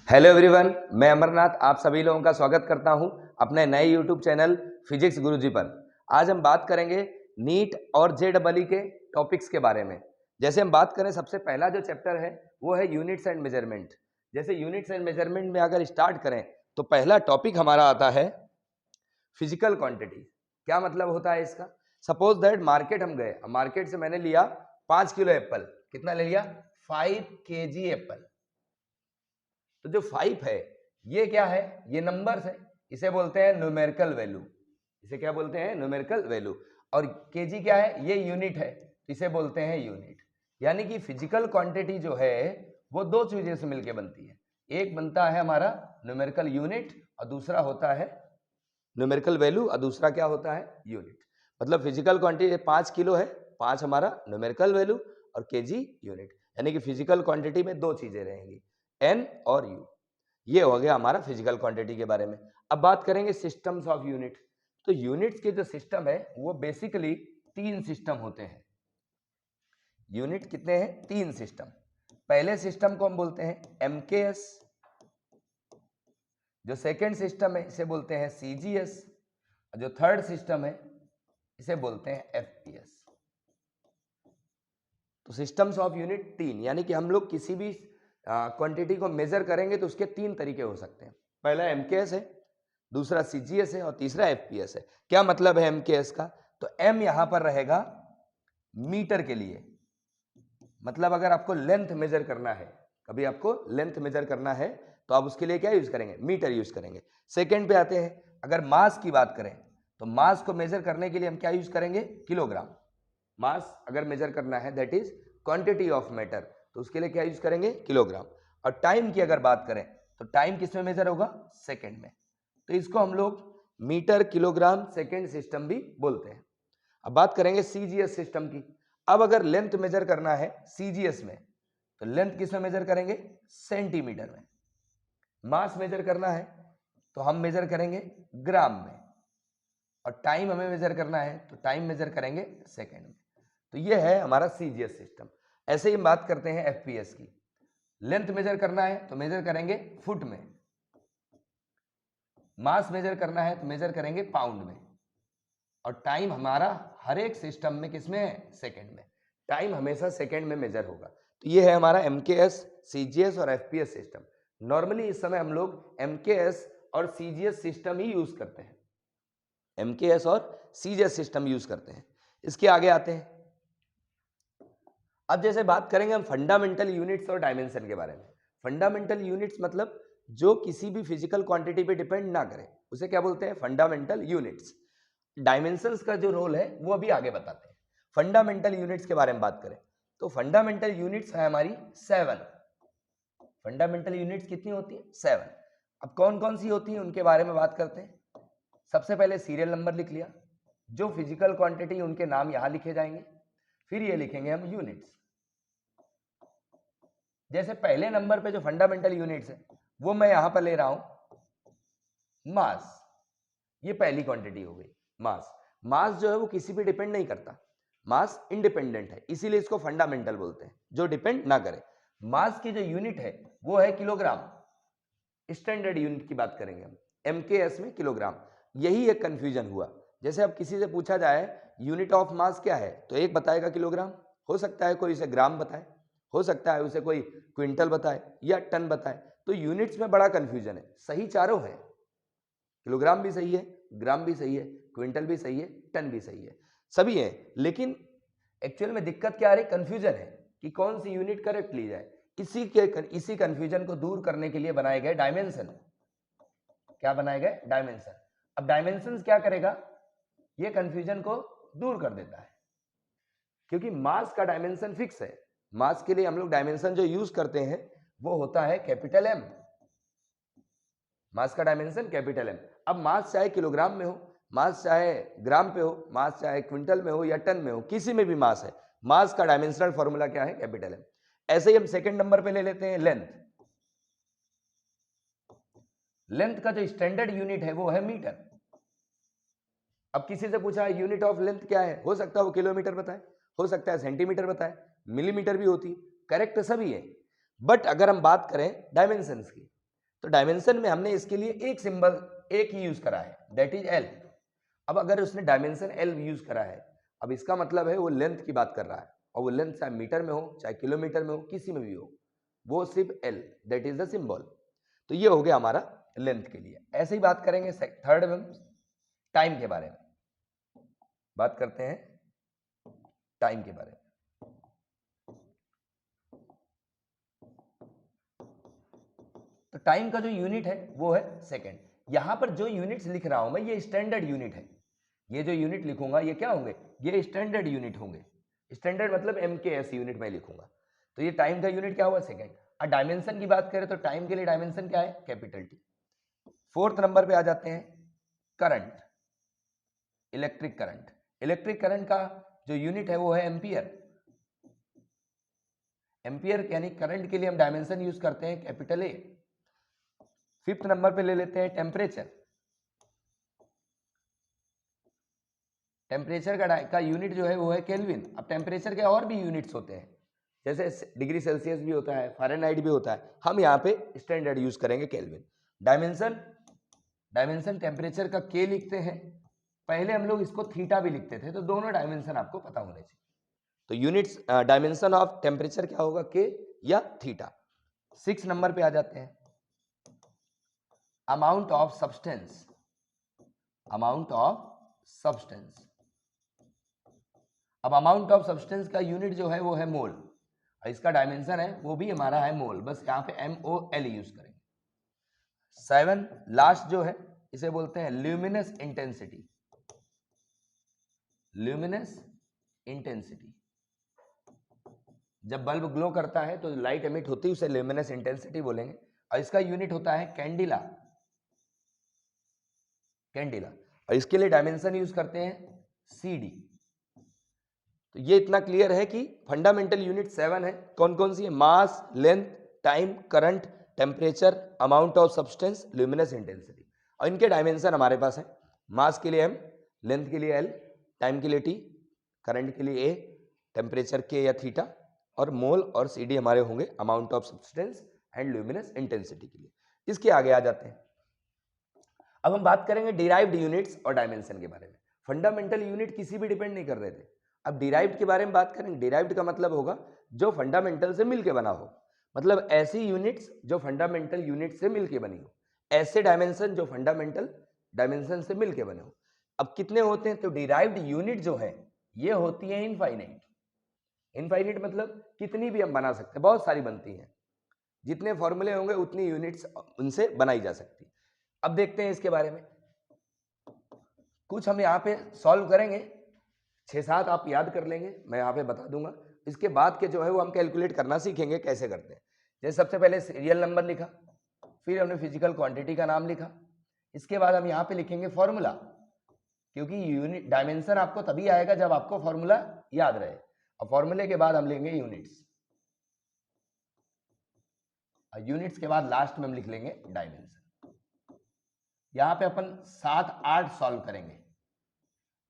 Hello everyone, मैं अमरनाथ आप सभी लोगों का स्वागत करता हूं अपने नए यूट्यूब चैनल फिजिक्स गुरुजी पर। आज हम बात करेंगे नीट और जेईई के टॉपिक्स के बारे में। जैसे हम बात करें, सबसे पहला जो चैप्टर है वो है यूनिट्स एंड मेजरमेंट। जैसे यूनिट्स एंड मेजरमेंट में अगर स्टार्ट करें तो पहला टॉपिक हमारा आता है फिजिकल क्वांटिटी। क्या मतलब होता है इसका? सपोज दैट मार्केट हम गए, मार्केट से मैंने लिया 5 किलो एप्पल। कितना ले लिया? 5 kg एप्पल। तो जो 5 है ये क्या है? ये नंबर्स है, इसे बोलते हैं न्यूमेरिकल वैल्यू। इसे क्या बोलते हैं? Numerical value. और केजी क्या है? ये यूनिट है, इसे बोलते हैं यूनिट। यानी कि फिजिकल क्वांटिटी जो है वो दो चीजों से मिलकर बनती है। एक बनता है हमारा न्यूमेरिकल यूनिट और दूसरा होता है न्यूमेरिकल वैल्यू और दूसरा क्या होता है? यूनिट। मतलब फिजिकल क्वांटिटी 5 किलो है, 5 हमारा न्यूमेरिकल वैल्यू और केजी यूनिट। यानी कि फिजिकल क्वांटिटी में दो चीजें रहेंगी, एन और यू। ये हो गया हमारा फिजिकल क्वांटिटी के बारे में। अब बात करेंगे सिस्टम्स ऑफ यूनिट। तो यूनिट्स के जो सिस्टम है वो बेसिकली 3 सिस्टम होते हैं। यूनिट कितने हैं? 3 सिस्टम। पहले सिस्टम को हम बोलते हैं एमकेएस। जो सेकेंड सिस्टम है इसे बोलते हैं सीजीएस। जो थर्ड सिस्टम है इसे बोलते हैं एफपीएस। तो सिस्टम्स ऑफ यूनिट 3, यानी कि हम लोग किसी भी क्वांटिटी को मेजर करेंगे तो उसके 3 तरीके हो सकते हैं। पहला एमकेएस है, दूसरा सीजीएस है और तीसरा एफपीएस है। क्या मतलब है एमकेएस का? तो एम यहां पर रहेगा मीटर के लिए। मतलब अगर आपको लेंथ मेजर करना है, कभी आपको लेंथ मेजर करना है तो आप उसके लिए क्या यूज करेंगे? मीटर यूज करेंगे। सेकेंड पे आते हैं, अगर मास की बात करें तो मास को मेजर करने के लिए हम क्या यूज करेंगे? किलोग्राम। मास अगर मेजर करना है, that is quantity of matter, तो उसके लिए क्या यूज करेंगे? किलोग्राम। और टाइम की अगर बात करें तो टाइम किस में मेजर होगा? सेकेंड में। तो इसको हम लोग मीटर, किलोग्राम, सेकेंड सिस्टम भी बोलते हैं। अब बात करेंगे सीजीएस सिस्टम की। अब अगर लेंथ मेजर करना है सीजीएस में तो लेंथ किस में मेजर करेंगे? सेंटीमीटर में। मास मेजर करना है तो हम मेजर करेंगे ग्राम में। और टाइम हमें मेजर करना है तो टाइम मेजर करेंगे सेकेंड में। तो ये है हमारा सीजीएस सिस्टम। ऐसे ही हम बात करते हैं एफपीएस की। लेंथ मेजर करना है तो मेजर करेंगे फुट में। मास मेजर करना है तो मेजर करेंगे पाउंड में। और टाइम हमारा हर एक सिस्टम में किसमें है? सेकेंड में। टाइम हमेशा सेकेंड में मेजर होगा। तो ये है हमारा एमकेएस, सीजीएस और एफपीएस सिस्टम। नॉर्मली इस समय हम लोग एमकेएस और सीजीएस सिस्टम ही यूज करते हैं। एमकेएस और सीजीएस सिस्टम यूज करते हैं। इसके आगे आते हैं। अब जैसे बात करेंगे हम फंडामेंटल यूनिट्स और डायमेंशन के बारे में। फंडामेंटल यूनिट्स मतलब जो किसी भी फिजिकल क्वांटिटी पे डिपेंड ना करे, उसे क्या बोलते हैं? Fundamental units. डायमेंशंस का जो रोल है वो अभी आगे बताते हैं। फंडामेंटल यूनिट्स के बारे में बात करें तो फंडामेंटल यूनिट्स है हमारी 7। फंडामेंटल यूनिट्स कितनी होती है? 7। अब कौन कौन सी होती है उनके बारे में बात करते हैं। सबसे पहले सीरियल नंबर लिख लिया, जो फिजिकल क्वांटिटी उनके नाम यहां लिखे जाएंगे। फिर ये लिखेंगे हम यूनिट्स। जैसे पहले नंबर पे जो फंडामेंटल यूनिट्स है वो मैं यहां पर ले रहा हूं मास। ये पहली क्वांटिटी हो गई मास। मास जो है वो किसी पे डिपेंड नहीं करता, मास इंडिपेंडेंट है, इसीलिए इसको फंडामेंटल बोलते हैं, जो डिपेंड ना करे। मास की जो यूनिट है वो है किलोग्राम। स्टैंडर्ड यूनिट की बात करेंगे हम, एमकेएस में किलोग्राम। यही एक कंफ्यूजन हुआ। जैसे अब किसी से पूछा जाए यूनिट ऑफ मास क्या है तो एक बताएगा किलोग्राम, हो सकता है कोई उसे ग्राम बताए, हो सकता है उसे कोई क्विंटल बताए या टन बताए। तो यूनिट्स में बड़ा कंफ्यूजन है। सही चारों है, किलोग्राम भी सही है, ग्राम भी सही है, क्विंटल भी सही है, टन भी सही है, सभी है। लेकिन एक्चुअल में दिक्कत क्या आ रही? कंफ्यूजन है कि कौन सी यूनिट करेक्ट ली जाए। इसी कंफ्यूजन को दूर करने के लिए बनाए गए डायमेंशन। क्या बनाए गए? डायमेंशन। अब डायमेंशन क्या करेगा? ये कंफ्यूजन को दूर कर देता है, क्योंकि मास का डायमेंशन फिक्स है। मास के लिए हम लोग डायमेंशन जो यूज करते हैं वो होता है कैपिटल एम। मास का डायमेंशन कैपिटल एम। अब मास चाहे किलोग्राम में हो, मास चाहे ग्राम पे हो, मास चाहे क्विंटल में हो या टन में हो, किसी में भी मास है, मास का डायमेंशनल फॉर्मूला क्या है? Capital M. ऐसे ही हम सेकंड नंबर पे ले लेते हैं लेंथ। लेंथ का जो स्टैंडर्ड यूनिट है वो है मीटर। अब किसी से पूछा यूनिट ऑफ लेंथ क्या है, हो सकता है वो किलोमीटर बताए, हो सकता है सेंटीमीटर बताए, मिलीमीटर भी होती है, करेक्ट सभी है। बट अगर हम बात करें डायमेंशंस की तो डायमेंशन में हमने इसके लिए एक सिंबल एक ही यूज करा है, दैट इज एल। अब अगर उसने डायमेंशन एल यूज करा है, अब इसका मतलब है वो लेंथ की बात कर रहा है, और वो लेंथ चाहे मीटर में हो चाहे किलोमीटर में हो किसी में भी हो, वो सिर्फ L, that is the symbol. तो ये हो गया हमारा लेंथ के लिए। ऐसे ही बात करेंगे थर्ड में टाइम के बारे में, बात करते हैं टाइम के बारे में। तो टाइम का जो यूनिट है वो है सेकेंड। यहां पर जो यूनिट्स लिख रहा हूं मैं ये स्टैंडर्ड यूनिट है, ये जो यूनिट लिखूंगा ये क्या होंगे, ये स्टैंडर्ड यूनिट होंगे। स्टैंडर्ड मतलब MKS यूनिट में लिखूंगा। तो ये टाइम का यूनिट क्या हुआ, सेकेंड। और डायमेंशन की बात करें तो टाइम के लिए डायमेंशन क्या है, कैपिटल T। फोर्थ नंबर पे आ जाते हैं current, electric current. Electric current का जो यूनिट है वो है एम्पियर। एम्पियर यानी करंट के लिए हम डायमेंशन यूज करते हैं कैपिटल A। फिफ्थ नंबर पे ले लेते हैं टेम्परेचर। टेम्परेचर का यूनिट जो है वो है केल्विन। अब टेम्परेचर के और भी यूनिट्स होते हैं, जैसे डिग्री सेल्सियस भी होता है, फ़ारेनहाइट भी होता है, हम यहाँ पे स्टैंडर्ड यूज करेंगे केल्विन। डायमेंशन टेम्परेचर का K लिखते हैं, पहले हम लोग इसको थीटा भी लिखते थे, तो दोनों डायमेंशन आपको पता होने चाहिए। तो यूनिट्स डायमेंशन ऑफ टेम्परेचर क्या होगा, K या थीटा। 6 नंबर पे आ जाते हैं amount of substance. Amount of substance. अब अमाउंट ऑफ सब्सटेंस का यूनिट जो है वो है मोल, और इसका डायमेंशन है वो भी हमारा है मोल, बस यहाँ पे MOL यूज करेंगे। 7 लास्ट जो है इसे बोलते हैं ल्यूमिनस इंटेंसिटी। ल्यूमिनस इंटेंसिटी, जब बल्ब ग्लो करता है तो लाइट एमिट होती है, उसे ल्यूमिनस इंटेंसिटी बोलेंगे। और इसका यूनिट होता है कैंडिला। कैंडिला, और इसके लिए डायमेंशन यूज करते हैं CD। तो ये इतना क्लियर है कि फंडामेंटल यूनिट 7 है। कौन कौन सी है, mass, length, time, current, temperature, amount of substance, luminous intensity. और इनके डायमेंशन हमारे पास है, मास के लिए M, लेंथ के लिए L, टाइम के लिए T, करंट के लिए A, टेम्परेचर K या थीटा, और मोल और CD हमारे होंगे amount of substance and luminous intensity के लिए। इसके आगे आ जाते हैं, अब हम बात करेंगे डिराइव्ड यूनिट्स और डायमेंशन के बारे में। फंडामेंटल यूनिट किसी भी डिपेंड नहीं कर रहे थे। अब डिराइव्ड के बारे में बात करेंगे। डिराइव्ड का मतलब होगा जो फंडामेंटल से मिलके बना हो, मतलब ऐसी यूनिट्स जो फंडामेंटल यूनिट से मिलके बनी हो, ऐसे डायमेंशन जो फंडामेंटल डायमेंशन से मिलके बने हो। अब कितने होते हैं, तो डिराइव्ड यूनिट जो है ये होती है इनफाइनाइट। इनफाइनाइट मतलब कितनी भी हम बना सकते हैं, बहुत सारी बनती हैं, जितने फॉर्मूले होंगे उतनी यूनिट्स उनसे बनाई जा सकती। अब देखते हैं इसके बारे में, कुछ हम यहाँ पे सॉल्व करेंगे, 6-7 आप याद कर लेंगे, मैं यहाँ पे बता दूंगा। इसके बाद के जो है वो हम कैलकुलेट करना सीखेंगे कैसे करते हैं। जैसे सबसे पहले सीरियल नंबर लिखा, फिर हमने फिजिकल क्वांटिटी का नाम लिखा, इसके बाद हम यहाँ पे लिखेंगे फॉर्मूला, क्योंकि यूनिट डायमेंशन आपको तभी आएगा जब आपको फॉर्मूला याद रहे। और फॉर्मूले के बाद हम लेंगे यूनिट्स, और यूनिट्स के बाद लास्ट में हम लिख लेंगे डायमेंशन। यहाँ पे अपन 7-8 सॉल्व करेंगे,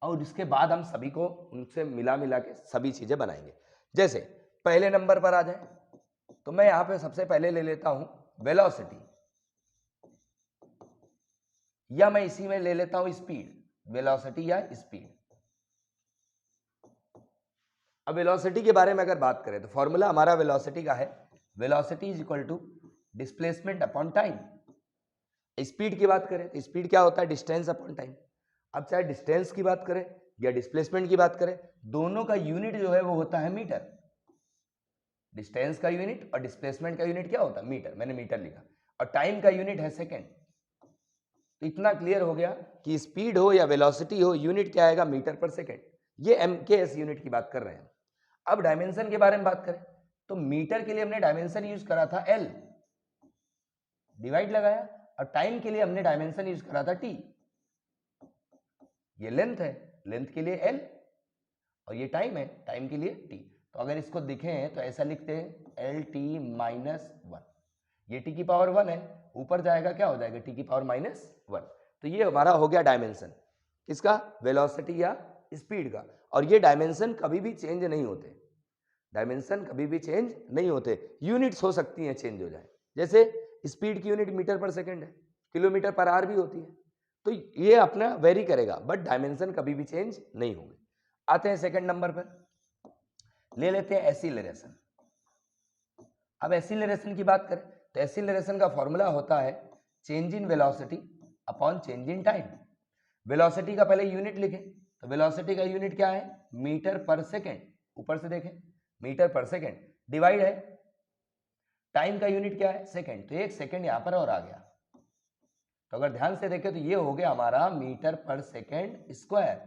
और इसके बाद हम सभी को उनसे मिला के सभी चीजें बनाएंगे। जैसे पहले नंबर पर आ जाए तो मैं यहाँ पे सबसे पहले ले लेता हूं वेलोसिटी, या मैं इसी में ले लेता हूं स्पीड, वेलोसिटी या स्पीड। अब वेलोसिटी के बारे में अगर बात करें तो फॉर्मूला हमारा वेलोसिटी का है, velocity is equal to displacement upon time. Speed की बात करें तो स्पीड क्या होता है, डिस्टेंस अपॉन टाइम। अब चाहे डिस्टेंस की बात करें या डिस्प्लेसमेंट की बात करें, दोनों का यूनिट जो है वो होता है मीटर। डिस्टेंस का यूनिट और डिस्प्लेसमेंट का यूनिट क्या होता है, मीटर, मैंने मीटर लिखा, और टाइम का यूनिट है सेकेंड। तो इतना क्लियर हो गया कि स्पीड हो या वेलोसिटी हो, यूनिट क्या आएगा, मीटर पर सेकेंड। ये MKS यूनिट की बात कर रहे हैं। अब डायमेंशन के बारे में बात करें तो मीटर के लिए हमने डायमेंशन यूज करा था L, डिवाइड लगाया, और टाइम के लिए हमने डायमेंशन यूज करा था T। ये लेंथ है, लेंथ के लिए L, और ये टाइम है, टाइम के लिए T। तो अगर इसको दिखें तो ऐसा लिखते हैं LT-1, ये T की पावर 1 है, ऊपर जाएगा क्या हो जाएगा, T की पावर -1। तो ये हमारा हो गया डायमेंशन, किसका, वेलोसिटी या स्पीड का। और ये डायमेंशन कभी भी चेंज नहीं होते, डायमेंशन कभी भी चेंज नहीं होते, यूनिट्स हो सकती हैं चेंज हो जाए। जैसे स्पीड की यूनिट मीटर पर सेकंड है, किलोमीटर पर आवर भी होती है, तो ये अपना वेरी करेगा, बट डायमेंशन कभी भी चेंज नहीं होंगे। आते हैं सेकंड नंबर पर, ले लेते हैं एसिलरेशन। अब एसिलरेशन की बात करें तो एसिलरेशन का फॉर्मूला होता है change in velocity upon change in time. Velocity का पहले यूनिट लिखें, तो वेलोसिटी का यूनिट क्या है, मीटर पर सेकेंड, ऊपर से देखें मीटर पर सेकेंड, डिवाइड है टाइम का यूनिट क्या है, सेकेंड, तो एक सेकेंड यहां पर और आ गया, तो अगर ध्यान से देखें तो ये हो गया हमारा मीटर पर सेकेंड स्क्वायर,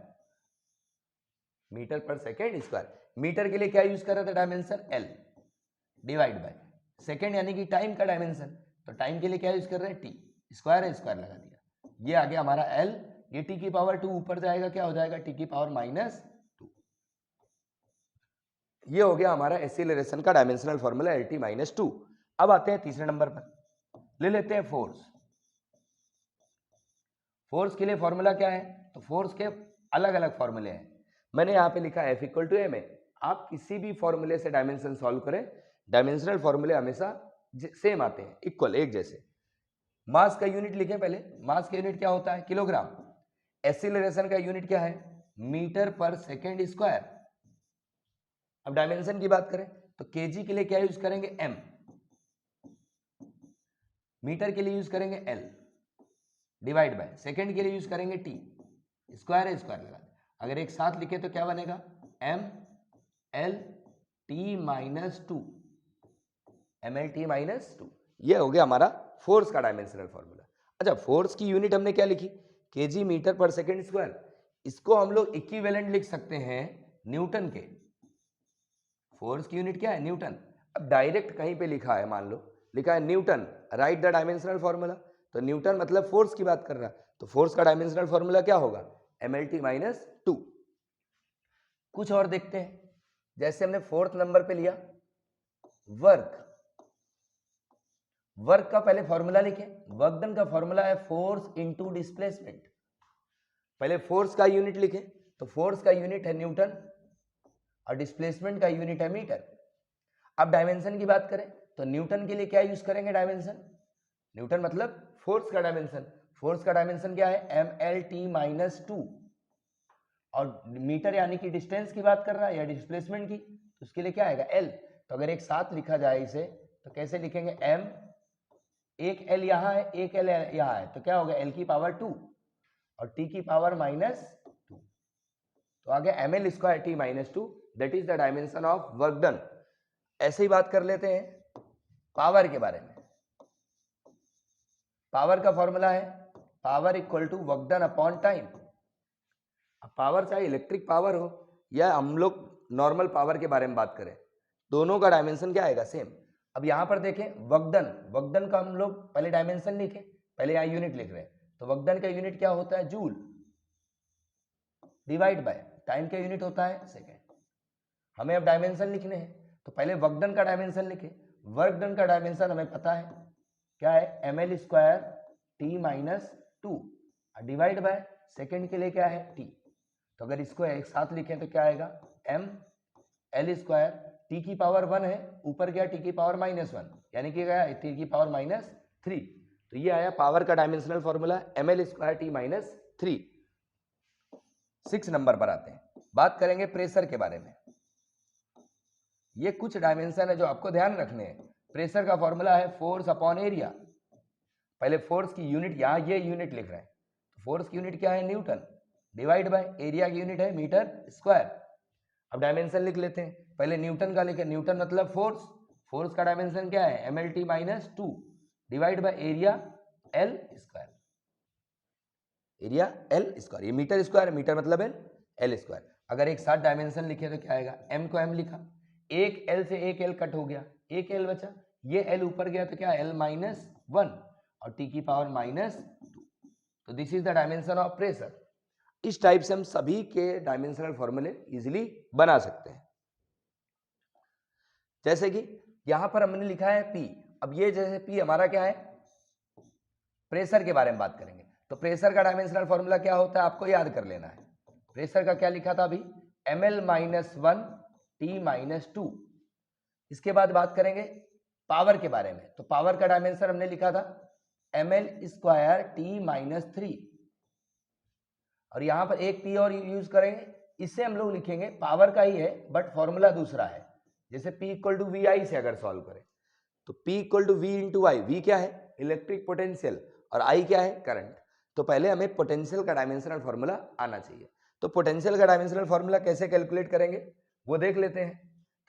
मीटर पर सेकेंड स्क्वायर। मीटर के लिए क्या यूज कर रहे थे, dimension L, divide by second यानी कि टाइम का डायमेंशन, तो टाइम के लिए क्या यूज कर रहे हैं, टी, स्क्वायर है स्क्वायर लगा दिया, ये आ गया हमारा एल, ये टी की पावर 2 ऊपर जाएगा, क्या हो जाएगा, टी की पावर -2। ये हो गया हमारा एसिलरेशन का डायमेंशनल फॉर्मूला एल टी -2। अब आते हैं तीसरे नंबर पर, ले लेते हैं फोर्स। फोर्स के लिए फॉर्मूला क्या है, तो फोर्स के अलग अलग फॉर्मूले हैं, मैंने यहाँ पे लिखा F = ma। आप किसी भी फॉर्मूले से डायमेंशन सॉल्व करें, डायमेंशनल फॉर्मूले हमेशा सेम आते हैं, इक्वल, एक जैसे। मास का यूनिट लिखें पहले, मास का यूनिट क्या होता है, किलोग्राम। एसिलरेशन का यूनिट क्या है, मीटर पर सेकेंड स्क्वायर। अब डायमेंशन की बात करें तो केजी के लिए क्या यूज करेंगे, m, मीटर के लिए यूज करेंगे l, डिवाइड बाय सेकेंड के लिए यूज करेंगे t, स्क्वायर है स्क्वायर लगा दे। अगर एक साथ लिखे तो क्या बनेगा, m l t -2, mlt -2। ये हो गया हमारा फोर्स का डायमेंशनल फॉर्मूला। अच्छा, फोर्स की यूनिट हमने क्या लिखी, केजी मीटर पर सेकेंड स्क्वायर, इसको हम लोग इक्विवेलेंट लिख सकते हैं न्यूटन के। फोर्स की यूनिट क्या है, न्यूटन। अब डायरेक्ट कहीं पे लिखा है, मान लो लिखा है Newton, right the dimensional formula, तो न्यूटन मतलब फोर्स की बात कर रहा है, तो फोर्स का डायमेंशनल फॉर्मूला क्या होगा, mlt -2। कुछ और देखते हैं, जैसे हमने फोर्थ नंबर पे लिया वर्क। वर्क का पहले फॉर्मूला लिखें, वर्क डन का फॉर्मूला है फोर्स इनटू डिस्प्लेसमेंट। पहले फोर्स का यूनिट लिखें, तो फोर्स का यूनिट है न्यूटन और डिस्प्लेसमेंट का यूनिट है मीटर। अब डायमेंशन की बात करें तो न्यूटन के लिए क्या यूज करेंगे, डायमेंशन, न्यूटन मतलब फोर्स का डायमेंशन, फोर्स का डायमेंशन क्या है, mlt -2, और मीटर यानी कि डिस्टेंस की बात कर रहा है या डिस्प्लेसमेंट की, तो उसके लिए क्या आएगा, l। तो अगर एक साथ लिखा जाए इसे तो कैसे लिखेंगे, m, एक l यहाँ है एक l यहाँ है, तो क्या होगा, l की पावर 2 और t की पावर -2, तो आ गया ml square t -2, that is the dimension of work done. ऐसे ही बात कर लेते हैं पावर के बारे में। पावर का फॉर्मूला है power equal to work done upon time. Power चाहे इलेक्ट्रिक पावर हो या हम लोग नॉर्मल पावर के बारे में बात करें, दोनों का डायमेंशन क्या आएगा, सेम। अब यहां पर देखें वर्क डन का हम लोग पहले डायमेंशन लिखे, पहले यहां यूनिट लिख रहे हैं, तो वर्क डन का यूनिट क्या होता है, जूल, डिवाइड बाय टाइम का यूनिट होता है सेकेंड। हमें अब डायमेंशन लिखने हैं, तो पहले वर्क डन का डायमेंशन लिखे। वर्क डन का डायमेंशन हमें पता है क्या है, ml square t -2 divide by second के लिए क्या है, t। तो अगर इसको एक साथ लिखें तो क्या आएगा, m l स्क्वायर, t की पावर 1 है, ऊपर गया t की पावर -1, यानी कि गया t की पावर -3। तो ये आया पावर का dimensional formula, ml square t -3। 6 number पर आते हैं, बात करेंगे प्रेशर के बारे में। ये कुछ डायमेंशन है जो आपको ध्यान रखने हैं। प्रेशर का फॉर्मूला है फोर्स अपॉन एरिया। पहले फोर्स की यूनिट, यहां ये यूनिट लिख रहे हैं, तो फोर्स की यूनिट क्या है, न्यूटन, डिवाइड बाय एरिया की यूनिट है मीटर स्क्वायर। अब डायमेंशन लिख लेते हैं, पहले न्यूटन का लिखे, न्यूटन मतलब फोर्स, फोर्स का डायमेंशन क्या है, mlt -2 divide by area l square, area l square, ये मीटर स्क्वायर, मीटर मतलब l स्क्वायर। अगर एक साथ डायमेंशन लिखे तो क्या आएगा, m को m लिखा, एक l से एक l कट हो गया, एक l बचा, ये l ऊपर गया तो क्या l -1 और t की पावर -2। तो this is the dimension of pressure. इस टाइप से हम सभी के डायमेंशनल फॉर्मूले इजीली बना सकते हैं। जैसे कि यहां पर हमने लिखा है P, अब ये जैसे P हमारा क्या है, प्रेशर के बारे में बात करेंगे, तो प्रेशर का डायमेंशनल फॉर्मूला क्या होता है, आपको याद कर लेना है। प्रेशर का क्या लिखा था अभी, ml -1 t -2। इसके बाद बात करेंगे पावर के बारे में, तो पावर का डायमेंशन हमने लिखा था ml² t-3, और यहां पर एक p और यूज करेंगे, इससे हम लोग लिखेंगे पावर का ही है बट फॉर्मूला दूसरा है। जैसे P equal to V I से अगर सॉल्व करें तो P equal to V into I, V क्या है इलेक्ट्रिक पोटेंशियल और आई क्या है करंट। तो पहले हमें पोटेंशियल का डायमेंशनल फॉर्मूला आना चाहिए। तो पोटेंशियल का डायमेंशनल फॉर्मूला कैसे कैलकुलेट करेंगे वो देख लेते हैं।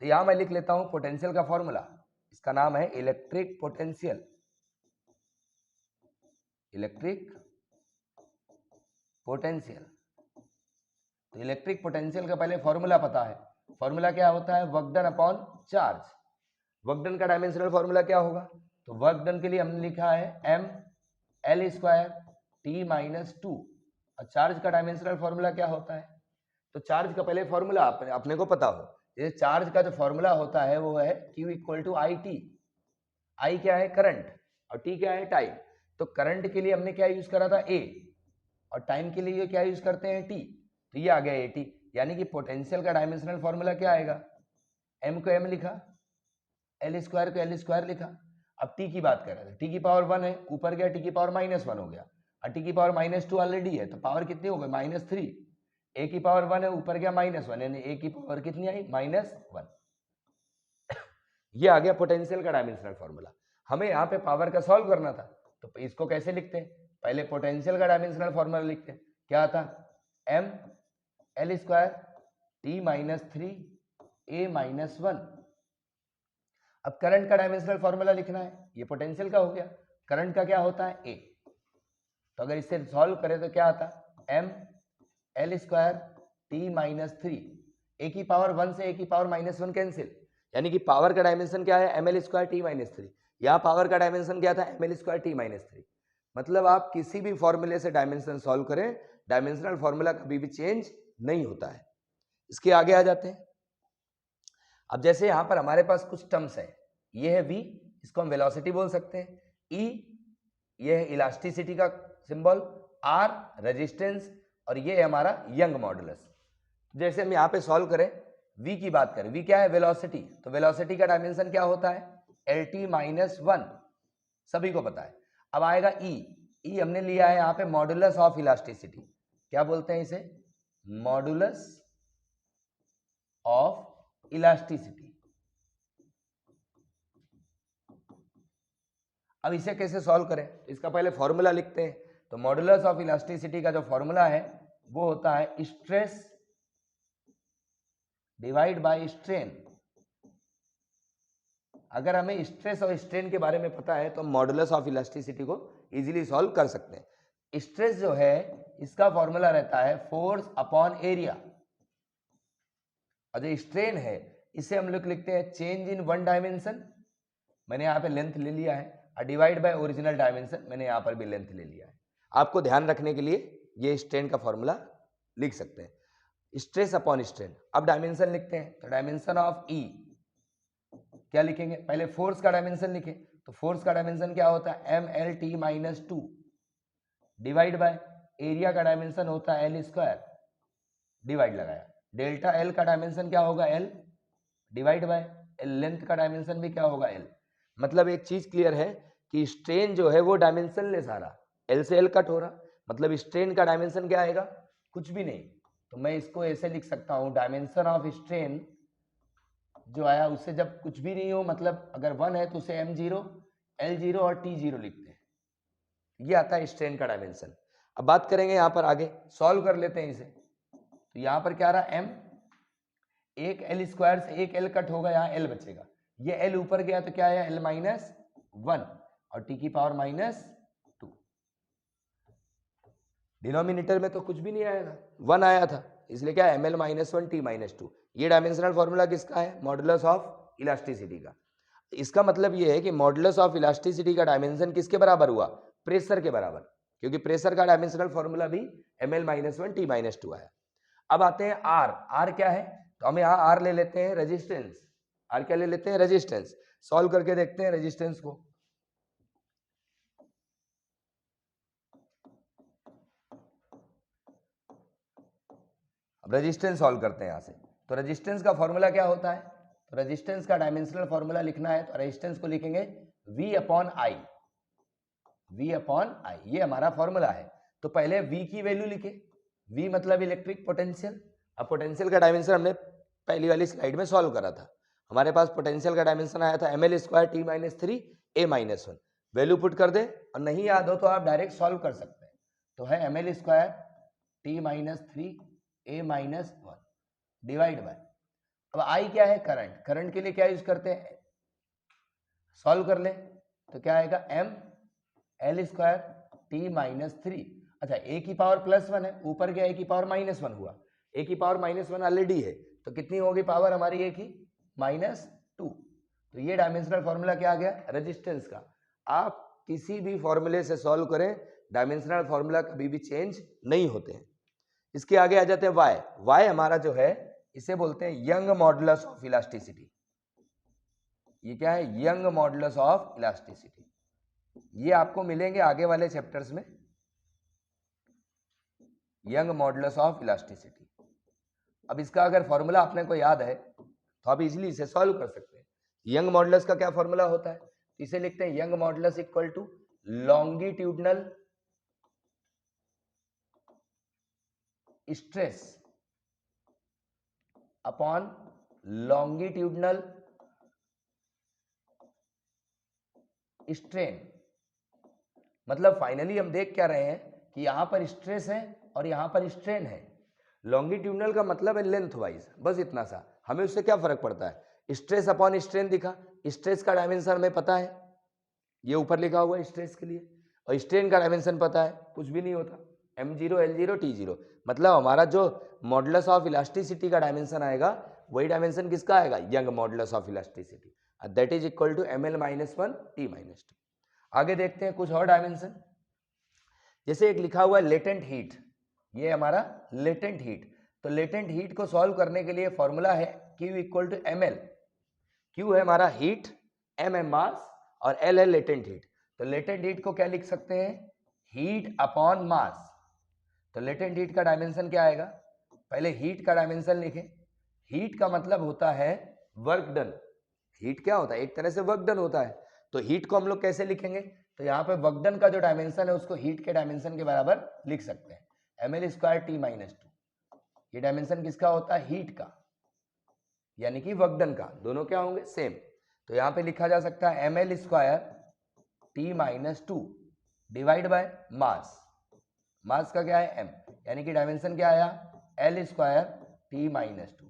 तो यहां मैं लिख लेता हूं पोटेंशियल का फॉर्मूला, इसका नाम है इलेक्ट्रिक पोटेंशियल। इलेक्ट्रिक पोटेंशियल, तो इलेक्ट्रिक पोटेंशियल का पहले फॉर्मूला पता है। फॉर्मूला क्या होता है work done upon charge. Work done का डायमेंशनल फॉर्मूला क्या होगा, तो वर्क डन के लिए हमने लिखा है ml² t-2, और चार्ज का डायमेंशनल फॉर्मूला क्या होता है, तो चार्ज का पहले फॉर्मूला अपने को पता हो। जैसे चार्ज का जो फॉर्मूला होता है वो है Q equal to I T. I क्या है करंट और टी क्या है टाइम। तो करंट के लिए हमने क्या यूज करा था A, और टाइम के लिए क्या यूज करते हैं T, तो ये आ गया AT। यानी कि पोटेंशियल का डायमेंशनल फॉर्मूला क्या आएगा, m को m लिखा, L² को L² लिखा। अब t की बात कर रहे थे, t की पावर 1 है, ऊपर गया t की पावर -1 हो गया, और t की पावर -2 ऑलरेडी है, तो पावर कितनी हो गई -3। a की पावर 1 है, ऊपर गया -1, यानी a की पावर कितनी आई -1। ये आ गया पोटेंशियल का डायमेंशनल फॉर्मूला। हमें यहाँ पे पावर का सॉल्व करना था, तो इसको कैसे लिखते हैं, पहले पोटेंशियल का डायमेंशनल फॉर्मूला लिखते हैं। क्या था ml² t-3 a-1। अब करंट का डायमेंशनल फॉर्मूला लिखना है, ये पोटेंशियल का हो गया, करंट का क्या होता है A। तो अगर इससे सॉल्व करें तो क्या आता ml² t-3, a की पावर 1 से a की पावर -1 कैंसिल, यानी कि पावर का डायमेंशन क्या है ml² t-3। यहाँ पावर का डायमेंशन क्या था ml² t-3। मतलब आप किसी भी फॉर्मूले से डायमेंशन सॉल्व करें, डायमेंशनल फॉर्मूला कभी भी चेंज नहीं होता है। इसके आगे आ जाते हैं। अब जैसे यहां पर हमारे पास कुछ टर्म्स है, ये है v, इसको हम वेलोसिटी बोल सकते हैं, e ये है इलास्टिसिटी का सिंबल, r रेजिस्टेंस, और ये है हमारा यंग मॉडुलस। जैसे हम यहाँ पे सॉल्व करें, v की बात करें, v क्या है वेलोसिटी, तो वेलोसिटी का डायमेंशन क्या होता है LT-1, सभी को पता है। अब आएगा e, e हमने लिया है यहाँ पे मॉडुलस ऑफ इलास्टिसिटी, क्या बोलते हैं इसे मॉडुलस ऑफ इलास्टिसिटी। अब इसे कैसे सॉल्व करें, इसका पहले फॉर्मूला लिखते हैं। तो मॉडुलस ऑफ इलास्टिसिटी का जो फॉर्मूला है वो होता है स्ट्रेस डिवाइड बाय स्ट्रेन। अगर हमें स्ट्रेस और स्ट्रेन के बारे में पता है तो हम मॉडुलस ऑफ इलास्टिसिटी को इजीली सॉल्व कर सकते हैं। स्ट्रेस जो है इसका फॉर्मूला रहता है फोर्स अपॉन एरिया, और जो स्ट्रेन है इसे हम लोग लिखते हैं चेंज इन वन डायमेंशन, मैंने यहाँ पे लेंथ ले लिया है, और डिवाइड बाय ओरिजिनल डायमेंशन, मैंने यहाँ पर भी लेंथ ले लिया है। आपको ध्यान रखने के लिए ये स्ट्रेन का फॉर्मूला लिख सकते हैं, स्ट्रेस अपॉन स्ट्रेन। अब डायमेंशन लिखते हैं, तो डायमेंशन ऑफ ई क्या लिखेंगे, पहले फोर्स का डायमेंशन लिखें, तो फोर्स का डायमेंशन क्या होता है mlt-2 डिवाइड बाय एरिया का डायमेंशन होता है L², डिवाइड लगाया, डेल्टा L का डायमेंशन क्या होगा L डिवाइड बाय लेंथ का डायमेंशन भी क्या होगा L। मतलब एक चीज क्लियर है कि स्ट्रेन जो है वो डायमेंशन लेस आ रहा, L से L कट हो रहा, मतलब स्ट्रेन का डायमेंशन क्या आएगा कुछ भी नहीं। तो मैं इसको ऐसे लिख सकता हूं डायमेंशन ऑफ स्ट्रेन जो आया उससे जब कुछ भी नहीं हो, मतलब अगर 1 है तो उसे m0 L0 और T0 लिखते हैं, ये आता है स्ट्रेन का डायमेंशन। अब बात करेंगे यहाँ पर आगे, सॉल्व कर लेते हैं इसे। तो यहाँ पर क्या रहा m, एक L² से एक L कट होगा, यहाँ L बचेगा, ये L ऊपर गया तो क्या है L-1 और T की पावर -2। डिनोमिनेटर में तो कुछ भी नहीं आएगा, 1 आया था, इसलिए क्या ml-1 t-2। ये डायमेंशनल फॉर्मूला किसका है मॉडुलस ऑफ इलास्टिसिटी का। इसका मतलब ये है कि मॉडुलस ऑफ इलास्टिसिटी का डायमेंशन किसके बराबर हुआ प्रेशर के बराबर, क्योंकि प्रेशर का डायमेंशनल फॉर्मूला भी ml-1 t-2 आया। अब आते हैं R, R क्या है, तो हम यहाँ R ले लेते हैं रेजिस्टेंस, R क्या ले लेते हैं रेजिस्टेंस। सॉल्व करके देखते हैं रेजिस्टेंस को। अब रेजिस्टेंस सॉल्व करते हैं यहाँ से, तो रेजिस्टेंस का फॉर्मूला क्या होता है, तो रेजिस्टेंस का डायमेंशनल फॉर्मूला लिखना है तो रेजिस्टेंस को लिखेंगे V upon I, V upon I, ये हमारा फॉर्मूला है। तो पहले V की वैल्यू लिखे, V मतलब इलेक्ट्रिक पोटेंशियल। अब पोटेंशियल का डायमेंशन हमने पहली वाली स्लाइड में सॉल्व करा था, हमारे पास पोटेंशियल का डायमेंशन आया था ml square t minus 3 a minus 1, value put कर दे और नहीं याद हो तो आप डायरेक्ट सॉल्व कर सकते हैं। तो है ml square t minus 3 a minus 1 divide by, अब I क्या है, करंट, करंट के लिए क्या यूज करते हैं, सॉल्व कर ले तो क्या आएगा m l square t minus 3, अच्छा a की पावर +1 है, ऊपर क्या a की पावर -1 हुआ, a की पावर -1 ऑलरेडी है तो कितनी होगी पावर हमारी a की, -2। तो ये डायमेंशनल फॉर्मूला क्या आ गया, रेजिस्टेंस का। आप किसी भी फॉर्मूले से सॉल्व करें, डायमेंशनल फॉर्मूला कभी भी चेंज नहीं होते हैं। इसके आगे आ जाते हैं y, y हमारा जो है इसे बोलते हैं यंग मॉडुलस ऑफ इलास्टिसिटी। ये क्या है, यंग मॉडुलस ऑफ इलास्टिसिटी, ये आपको मिलेंगे आगे वाले चैप्टर्स में, यंग मॉडुलस ऑफ इलास्टिसिटी। अब इसका अगर फॉर्मूला अपने को याद है तो आप इजीली इसे सॉल्व कर सकते हैं। यंग मॉडुलस का क्या फॉर्मूला होता है, इसे लिखते हैं Young modulus equal to longitudinal stress upon longitudinal strain. मतलब फाइनली हम देख क्या रहे हैं कि यहां पर स्ट्रेस है और यहां पर स्ट्रेन है। लॉन्गिट्यूडनल का मतलब है लेंथ वाइज, बस इतना सा, हमें उससे क्या फर्क पड़ता है, स्ट्रेस अपॉन स्ट्रेन दिखा, स्ट्रेस का डायमेंशन हमें पता है, ये ऊपर लिखा हुआ है स्ट्रेस के लिए, और स्ट्रेन का डायमेंशन पता है, कुछ भी नहीं होता, m0 l0 t0। मतलब हमारा जो मॉडुलस ऑफ इलास्टिसिटी का डायमेंशन आएगा वही डायमेंशन किसका आएगा, Young modulus of elasticity, that is equal to ml minus 1 t minus 2। आगे देखते हैं कुछ और डायमेंशन, जैसे एक लिखा हुआ है लेटेंट हीट, ये हमारा लेटेंट हीट। तो लेटेंट हीट को सॉल्व करने के लिए फॉर्मूला है Q equal to ml, Q है हमारा हीट, m है मास और L है लेटेंट हीट। तो लेटेंट हीट को क्या लिख सकते हैं, हीट अपॉन मास। तो लेटेंट हीट का डायमेंशन क्या आएगा, पहले हीट का डायमेंशन लिखें, हीट का मतलब होता है वर्क डन, हीट क्या होता है, एक तरह से वर्क डन होता है। तो हीट को हम लोग कैसे लिखेंगे, तो यहाँ पे वर्क डन का जो डायमेंशन है उसको हीट के डायमेंशन के बराबर लिख सकते हैं, ml स्क्वायर t माइनस 2। ये डायमेंशन किसका होता है, हीट का, यानी कि वर्क डन का, दोनों क्या होंगे, सेम। तो यहाँ पे लिखा जा सकता है ml square t minus 2 divide by mass, mass का क्या है m, यानी कि डायमेंशन क्या आया, l स्क्वायर t माइनस 2।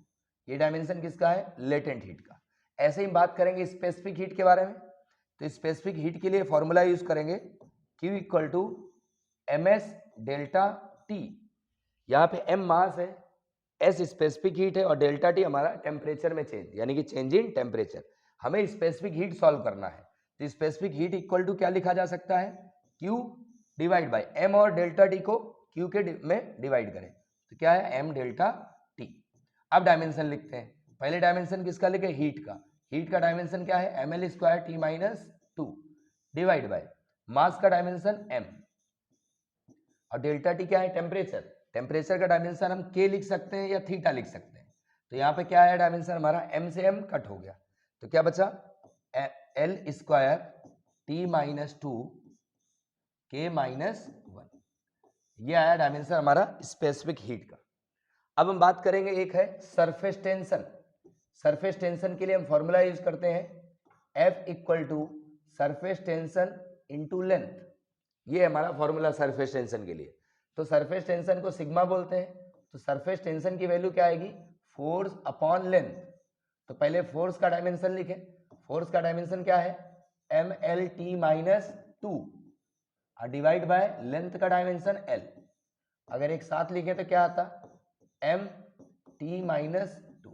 ये डायमेंशन किसका है, लेटेंट हीट का। ऐसे ही बात करेंगे स्पेसिफिक हीट के बारे में, तो स्पेसिफिक हीट के लिए फॉर्मूला यूज करेंगे Q equal to ms delta T। यहाँ पे m मास है, S स्पेसिफिक हीट है और डेल्टा T हमारा टेम्परेचर में चेंज, यानी कि चेंज इन टेम्परेचर। हमें स्पेसिफिक हीट सॉल्व करना है, तो स्पेसिफिक हीट इक्वल टू क्या लिखा जा सकता है, Q डिवाइड बाय m और डेल्टा T को Q के में डिवाइड करें तो क्या है, m डेल्टा T। अब डायमेंशन लिखते हैं, पहले डायमेंशन किसका लिखे, हीट का, हीट का डायमेंशन क्या है, ml square t minus 2 divide by मास का डायमेंशन m और डेल्टा t क्या है, टेम्परेचर, टेम्परेचर का डायमेंशन हम k लिख सकते हैं या थीटा लिख सकते हैं। तो यहाँ पे क्या है डायमेंशन हमारा, m से m कट हो गया तो क्या बचा, l square t minus 2 k minus 1, ये आया डायमेंशन हमारा स्पेसिफिक हीट का। अब हम बात करेंगे, एक है सरफेस टेंशन। सरफेस टेंशन के लिए हम फॉर्मूला यूज करते हैं F equal to surface tension into length, ये हमारा फॉर्मूला सरफेस टेंशन के लिए। तो सरफेस टेंशन को सिग्मा बोलते हैं, तो सरफेस टेंशन की वैल्यू क्या आएगी, फोर्स अपॉन लेंथ। तो पहले फोर्स का डायमेंशन लिखें, फोर्स का डायमेंशन क्या है, mlt minus 2 divide by length का डायमेंशन l। अगर एक साथ लिखे तो क्या आता, mt माइनस 2।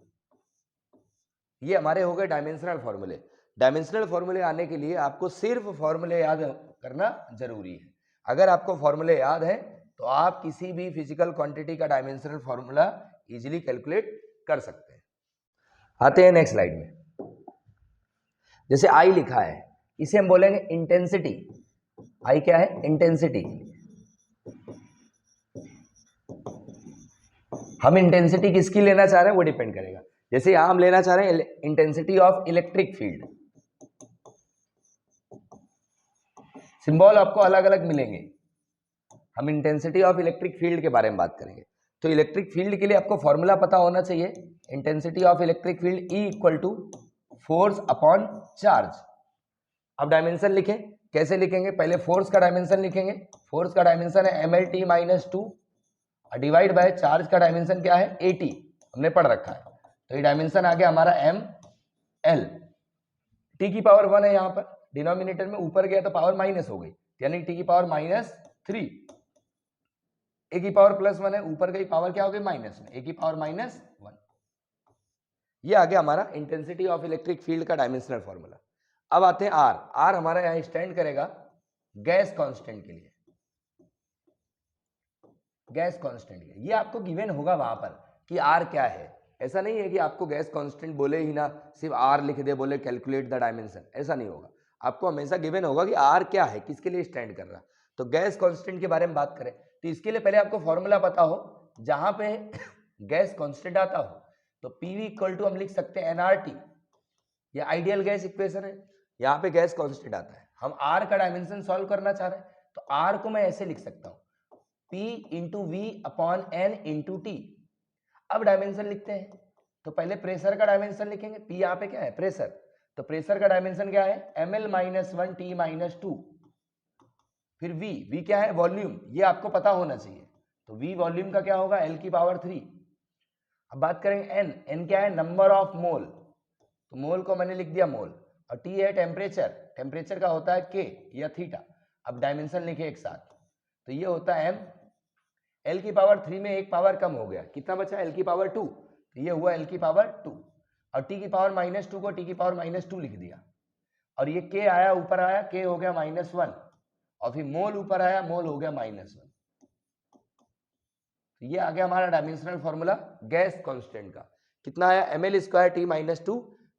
ये हमारे हो गए डायमेंशनल फॉर्मूले। डायमेंशनल फॉर्मूले आने के लिए आपको सिर्फ फॉर्मूले याद करना जरूरी है। अगर आपको फॉर्मूले याद है तो आप किसी भी फिजिकल क्वांटिटी का डायमेंशनल फॉर्मूला इजीली कैलकुलेट कर सकते हैं। आते हैं नेक्स्ट स्लाइड में, जैसे I लिखा है, इसे हम बोलेंगे इंटेंसिटी। I क्या है, इंटेंसिटी। हम इंटेंसिटी किसकी लेना चाह रहे हैं वो डिपेंड करेगा। जैसे यहां हम लेना चाह रहे हैं intensity of electric field, symbol आपको अलग अलग मिलेंगे, हम इंटेंसिटी ऑफ इलेक्ट्रिक फील्ड के बारे में बात करेंगे। तो इलेक्ट्रिक फील्ड के लिए आपको फॉर्मूला पता होना चाहिए, intensity of electric field E equal to force upon charge. अब डायमेंशन लिखें, कैसे लिखेंगे, पहले फोर्स का डायमेंशन लिखेंगे, फोर्स का डायमेंशन है mlt minus 2 divide by charge का डायमेंशन क्या है at, हमने पढ़ रखा है। तो ये डायमेंशन आ गया हमारा ml, t की पावर 1 है यहाँ पर, डिनोमिनेटर में ऊपर गया तो पावर माइनस हो गई, यानी t की पावर -3, a की पावर +1 है, ऊपर गई पावर क्या हो गई -1, a की पावर -1। ये आ गया हमारा इंटेंसिटी ऑफ इलेक्ट्रिक फील्ड का डायमेंशनल फॉर्मूला। अब आते हैं आर, आर हमारा यहां स्टैंड करेगा गैस कांस्टेंट के लिए, गैस कांस्टेंट के लिए। ये आपको गिवन होगा वहां पर कि आर क्या है, ऐसा नहीं है कि आपको गैस कांस्टेंट बोले ही ना सिर्फ आर लिख दे, बोले कैलकुलेट द डायमेंशन, ऐसा नहीं होगा, आपको हमेशा गिवन होगा कि आर क्या है, किसके लिए स्टैंड कर रहा। तो गैस कांस्टेंट के बारे में बात करें तो इसके लिए पहले आपको फॉर्मूला पता हो, जहां पे गैस कांस्टेंट आता हो तो PV इक्वल टू हम लिख सकते हैं nRT, ये आइडियल गैस इक्वेशन है, यहाँ पे गैस कांस्टेंट आता है, हम R का डायमेंशन सॉल्व करना चाह रहे हैं तो R को मैं ऐसे लिख सकता हूँ P into V upon N into T. अब डायमेंशन लिखते हैं तो पहले प्रेशर का डायमेंशन लिखेंगे, P यहाँ पे क्या है प्रेशर, तो प्रेशर का डायमेंशन क्या है ml माइनस 1 T माइनस 2, फिर V क्या है वॉल्यूम, ये आपको पता होना चाहिए, तो V वॉल्यूम का क्या होगा L की पावर 3। अब बात करेंगे N क्या है नंबर ऑफ मोल, तो मोल को मैंने लिख दिया मोल, और T है टेम्परेचर, टेम्परेचर का होता है K या थीटा। अब डायमेंशन लिखे एक साथ, तो ये होता है M, L की पावर 3 में एक पावर कम हो गया, कितना बचा L की पावर 2, तो ये हुआ L की पावर 2, और T की पावर -2 को T की पावर -2 लिख दिया, और ये K आया ऊपर आया, K हो गया -1, और फिर मोल ऊपर आया, मोल हो गया -1। तो ये आ गया हमारा डायमेंशनल फॉर्मूला गैस कांस्टेंट का, कितना आया ml² T -2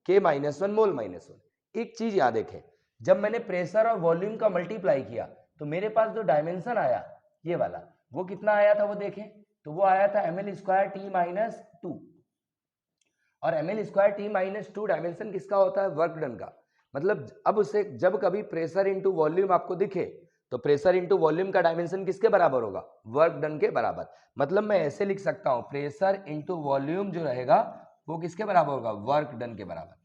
K -1 मोल -1। एक चीज याद देखें, जब मैंने प्रेशर और वॉल्यूम का मल्टीप्लाई किया तो मेरे पास जो डायमेंशन आया ये वाला, वो कितना आया था वो देखें, तो वो आया था ml² T -2, और ml² T -2 डायमेंशन किसका होता है वर्क डन का। मतलब अब उसे जब कभी प्रेशर इंटू वॉल्यूम आपको दिखे तो प्रेशर इंटू वॉल्यूम का डायमेंशन किसके बराबर होगा वर्क डन के बराबर। मतलब मैं ऐसे लिख सकता हूं प्रेशर इंटू वॉल्यूम जो रहेगा वो किसके बराबर होगा वर्क डन के बराबर।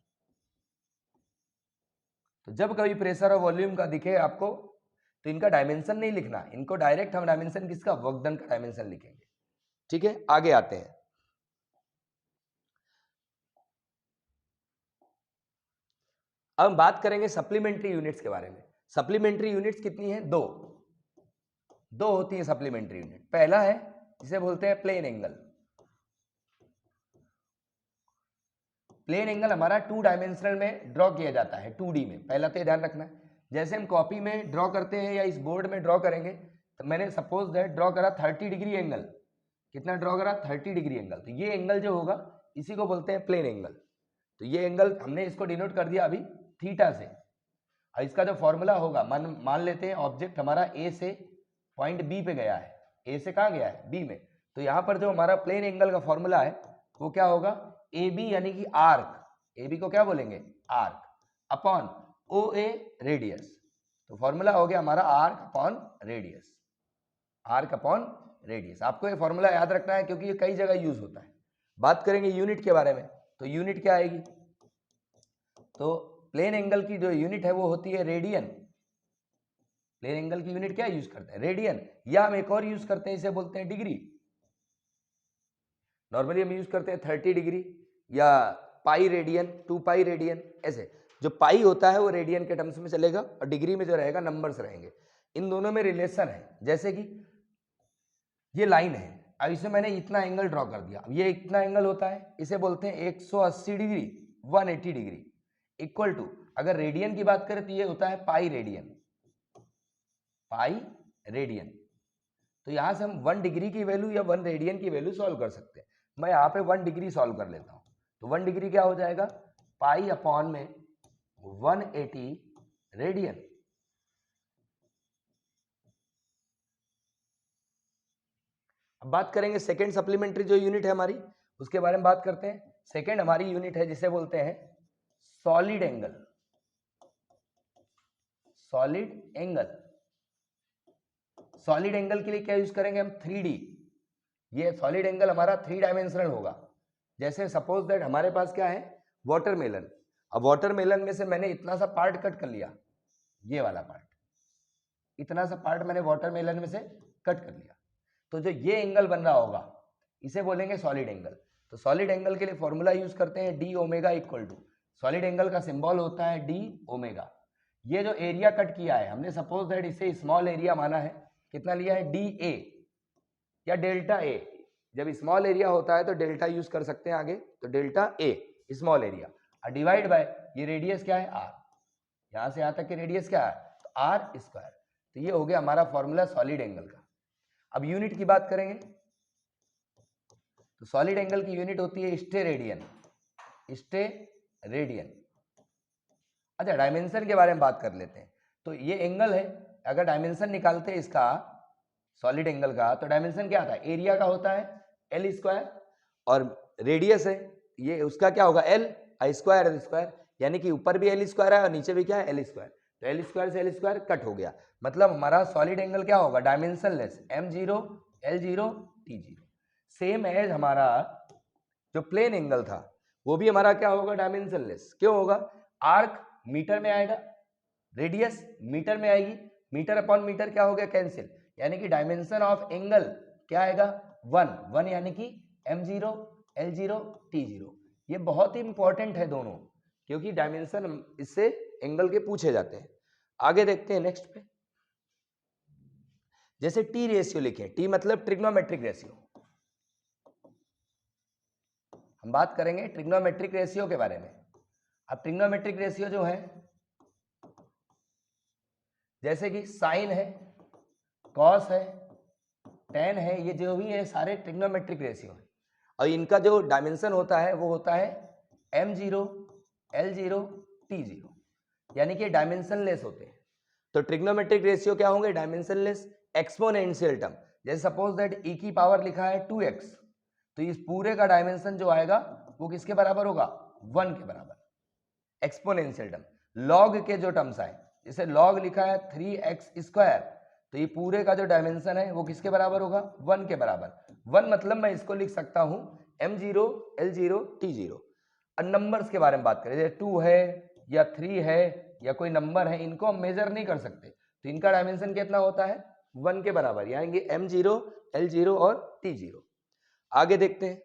तो जब कभी प्रेशर और वॉल्यूम का दिखे आपको तो इनका डायमेंशन नहीं लिखना, इनको डायरेक्ट हम डायमेंशन किसका वर्क डन का डायमेंशन लिखेंगे। ठीक है, आगे आते हैं। अब हम बात करेंगे सप्लीमेंट्री यूनिट्स के बारे में। सप्लीमेंट्री यूनिट्स कितनी है, दो होती है सप्लीमेंट्री यूनिट। पहला है जिसे बोलते हैं प्लेन एंगल। प्लेन एंगल हमारा 2 डायमेंशनल में ड्रॉ किया जाता है 2D में, पहला तो ध्यान रखना है। जैसे हम कॉपी में ड्रॉ करते हैं या इस बोर्ड में ड्रॉ करेंगे, तो मैंने सपोज दैट ड्रॉ करा 30 डिग्री एंगल, कितना ड्रॉ करा 30 डिग्री एंगल, तो ये एंगल जो होगा इसी को बोलते हैं प्लेन एंगल। तो ये एंगल हमने इसको डिनोट कर दिया अभी थीटा से, और इसका जो फॉर्मूला होगा मान लेते हैं ऑब्जेक्ट हमारा ए से पॉइंट बी पे गया है, ए से कहाँ गया है बी में, तो यहाँ पर जो हमारा प्लेन एंगल का फॉर्मूला है वो क्या होगा ए बी, यानी कि आर्क, ए बी को क्या बोलेंगे आर्क, अपॉन ओ ए रेडियस। तो फॉर्मूला हो गया हमारा arc upon radius, arc upon radius. आपको ये फॉर्मूला याद रखना है क्योंकि ये कई जगह यूज होता है। बात करेंगे यूनिट के बारे में, तो यूनिट क्या आएगी, तो प्लेन एंगल की जो यूनिट है वो होती है रेडियन। प्लेन एंगल की यूनिट क्या यूज करते हैं रेडियन, या हम एक और यूज करते हैं इसे बोलते हैं डिग्री। नॉर्मली हम यूज करते हैं 30 डिग्री या पाई रेडियन, 2 पाई रेडियन, ऐसे। जो पाई होता है वो रेडियन के टर्म्स में चलेगा और डिग्री में जो रहेगा नंबर्स रहेंगे। इन दोनों में रिलेशन है, जैसे कि ये लाइन है, अब इसे मैंने इतना एंगल ड्रॉ कर दिया, ये इतना एंगल होता है, इसे बोलते हैं 180 डिग्री 180 डिग्री, इक्वल टू अगर रेडियन की बात करें तो ये होता है पाई रेडियन, पाई रेडियन। तो यहां से हम 1 डिग्री की वैल्यू या 1 रेडियन की वैल्यू सॉल्व कर सकते हैं। मैं यहाँ पे 1 डिग्री सॉल्व कर लेता हूं, तो 1 डिग्री क्या हो जाएगा पाई अपॉन में 180 रेडियन। अब बात करेंगे सेकेंड सप्लीमेंट्री जो यूनिट है हमारी, उसके बारे में बात करते हैं। सेकेंड हमारी यूनिट है जिसे बोलते हैं solid angle. Solid angle, solid angle के लिए क्या यूज करेंगे हम? 3D। ये सॉलिड एंगल हमारा 3 डायमेंशनल होगा। जैसे सपोज दैट हमारे पास क्या है, वाटरमेलन। अब वाटरमेलन में से मैंने इतना सा पार्ट कट कर लिया, ये वाला पार्ट, इतना सा पार्ट मैंने वाटरमेलन में से कट कर लिया, तो जो ये एंगल बन रहा होगा इसे बोलेंगे सॉलिड एंगल। तो सॉलिड एंगल के लिए फॉर्मूला यूज करते हैं D omega equal to, solid angle का सिंबल होता है डी ओमेगा। ये जो एरिया कट किया है हमने, सपोज दैट इसे स्मॉल एरिया माना है, कितना लिया है? डी ए या डेल्टा ए। जब स्मॉल एरिया होता है तो डेल्टा यूज कर सकते हैं आगे, तो डेल्टा ए स्मॉल एरिया और डिवाइड बाय ये रेडियस क्या है? आर। यहां से यहां तक की रेडियस क्या है? तो आर स्क्वायर। तो ये हो गया हमारा फॉर्मूला सॉलिड एंगल का। अब यूनिट की बात करेंगे तो सॉलिड एंगल की यूनिट होती है स्टेरेडियन। स्टेरेडियन। अच्छा, डायमेंशन के बारे में बात कर लेते हैं। तो ये एंगल है, अगर डायमेंशन निकालते हैं इसका सॉलिड एंगल का, तो डायमेंशन क्या आता है? एरिया का होता है एल स्क्वायर और रेडियस है ये, उसका क्या होगा? एल स्क्वायर एल स्क्वायर, यानी कि ऊपर भी एल स्क्वायर है और नीचे भी क्या है? L square. तो एल स्क्वायर से एल स्क्वायर कट हो गया, मतलब हमारा सॉलिड एंगल क्या होगा? Dimensionless, m0 l0 t0। Same as हमारा जो प्लेन एंगल था वो भी हमारा क्या होगा? डायमेंशनलेस। क्यों होगा? आर्क मीटर में आएगा, रेडियस मीटर में आएगी, मीटर अपॉन मीटर क्या हो गया? कैंसिल, यानी कि डायमेंशन ऑफ एंगल क्या आएगा? 1 यानी कि m0 l0 t0। ये बहुत ही इंपॉर्टेंट है दोनों, क्योंकि डायमेंशन इससे एंगल के पूछे जाते हैं। आगे देखते हैं नेक्स्ट पे। जैसे टी रेशियो लिखे, टी मतलब ट्रिग्नोमेट्रिक रेशियो। हम बात करेंगे ट्रिग्नोमेट्रिक रेशियो के बारे में। अब ट्रिग्नोमेट्रिक रेशियो जो है, जैसे कि साइन है, कॉस है, टेन है, ये जो भी है सारे ट्रिग्नोमेट्रिक रेशियो है और इनका जो डायमेंशन होता है वो होता है m0 l0 t0, यानी कि डायमेंशनलेस होते हैं। तो ट्रिग्नोमेट्रिक रेशियो क्या होंगे? डायमेंशनलेस। एक्सपोनेंशियल टर्म, जैसे सपोज दैट e की पावर लिखा है 2x, तो इस पूरे का डायमेंशन जो आएगा वो किसके बराबर होगा? 1 के बराबर। Exponential term. लॉग के जो टर्म्स आए, जैसे लॉग लिखा है 3x स्क्वायर, तो ये पूरे का जो डायमेंशन है वो किसके बराबर होगा? 1 के बराबर। 1 मतलब मैं इसको लिख सकता हूं m0 l0 t0। अब नंबर्स के बारे में बात करें, जैसे 2 है या 3 है या कोई नंबर है, इनको हम मेजर नहीं कर सकते, तो इनका डायमेंशन कितना होता है? 1 के बराबर, यानी m0 l0 और t0। आगे देखते हैं,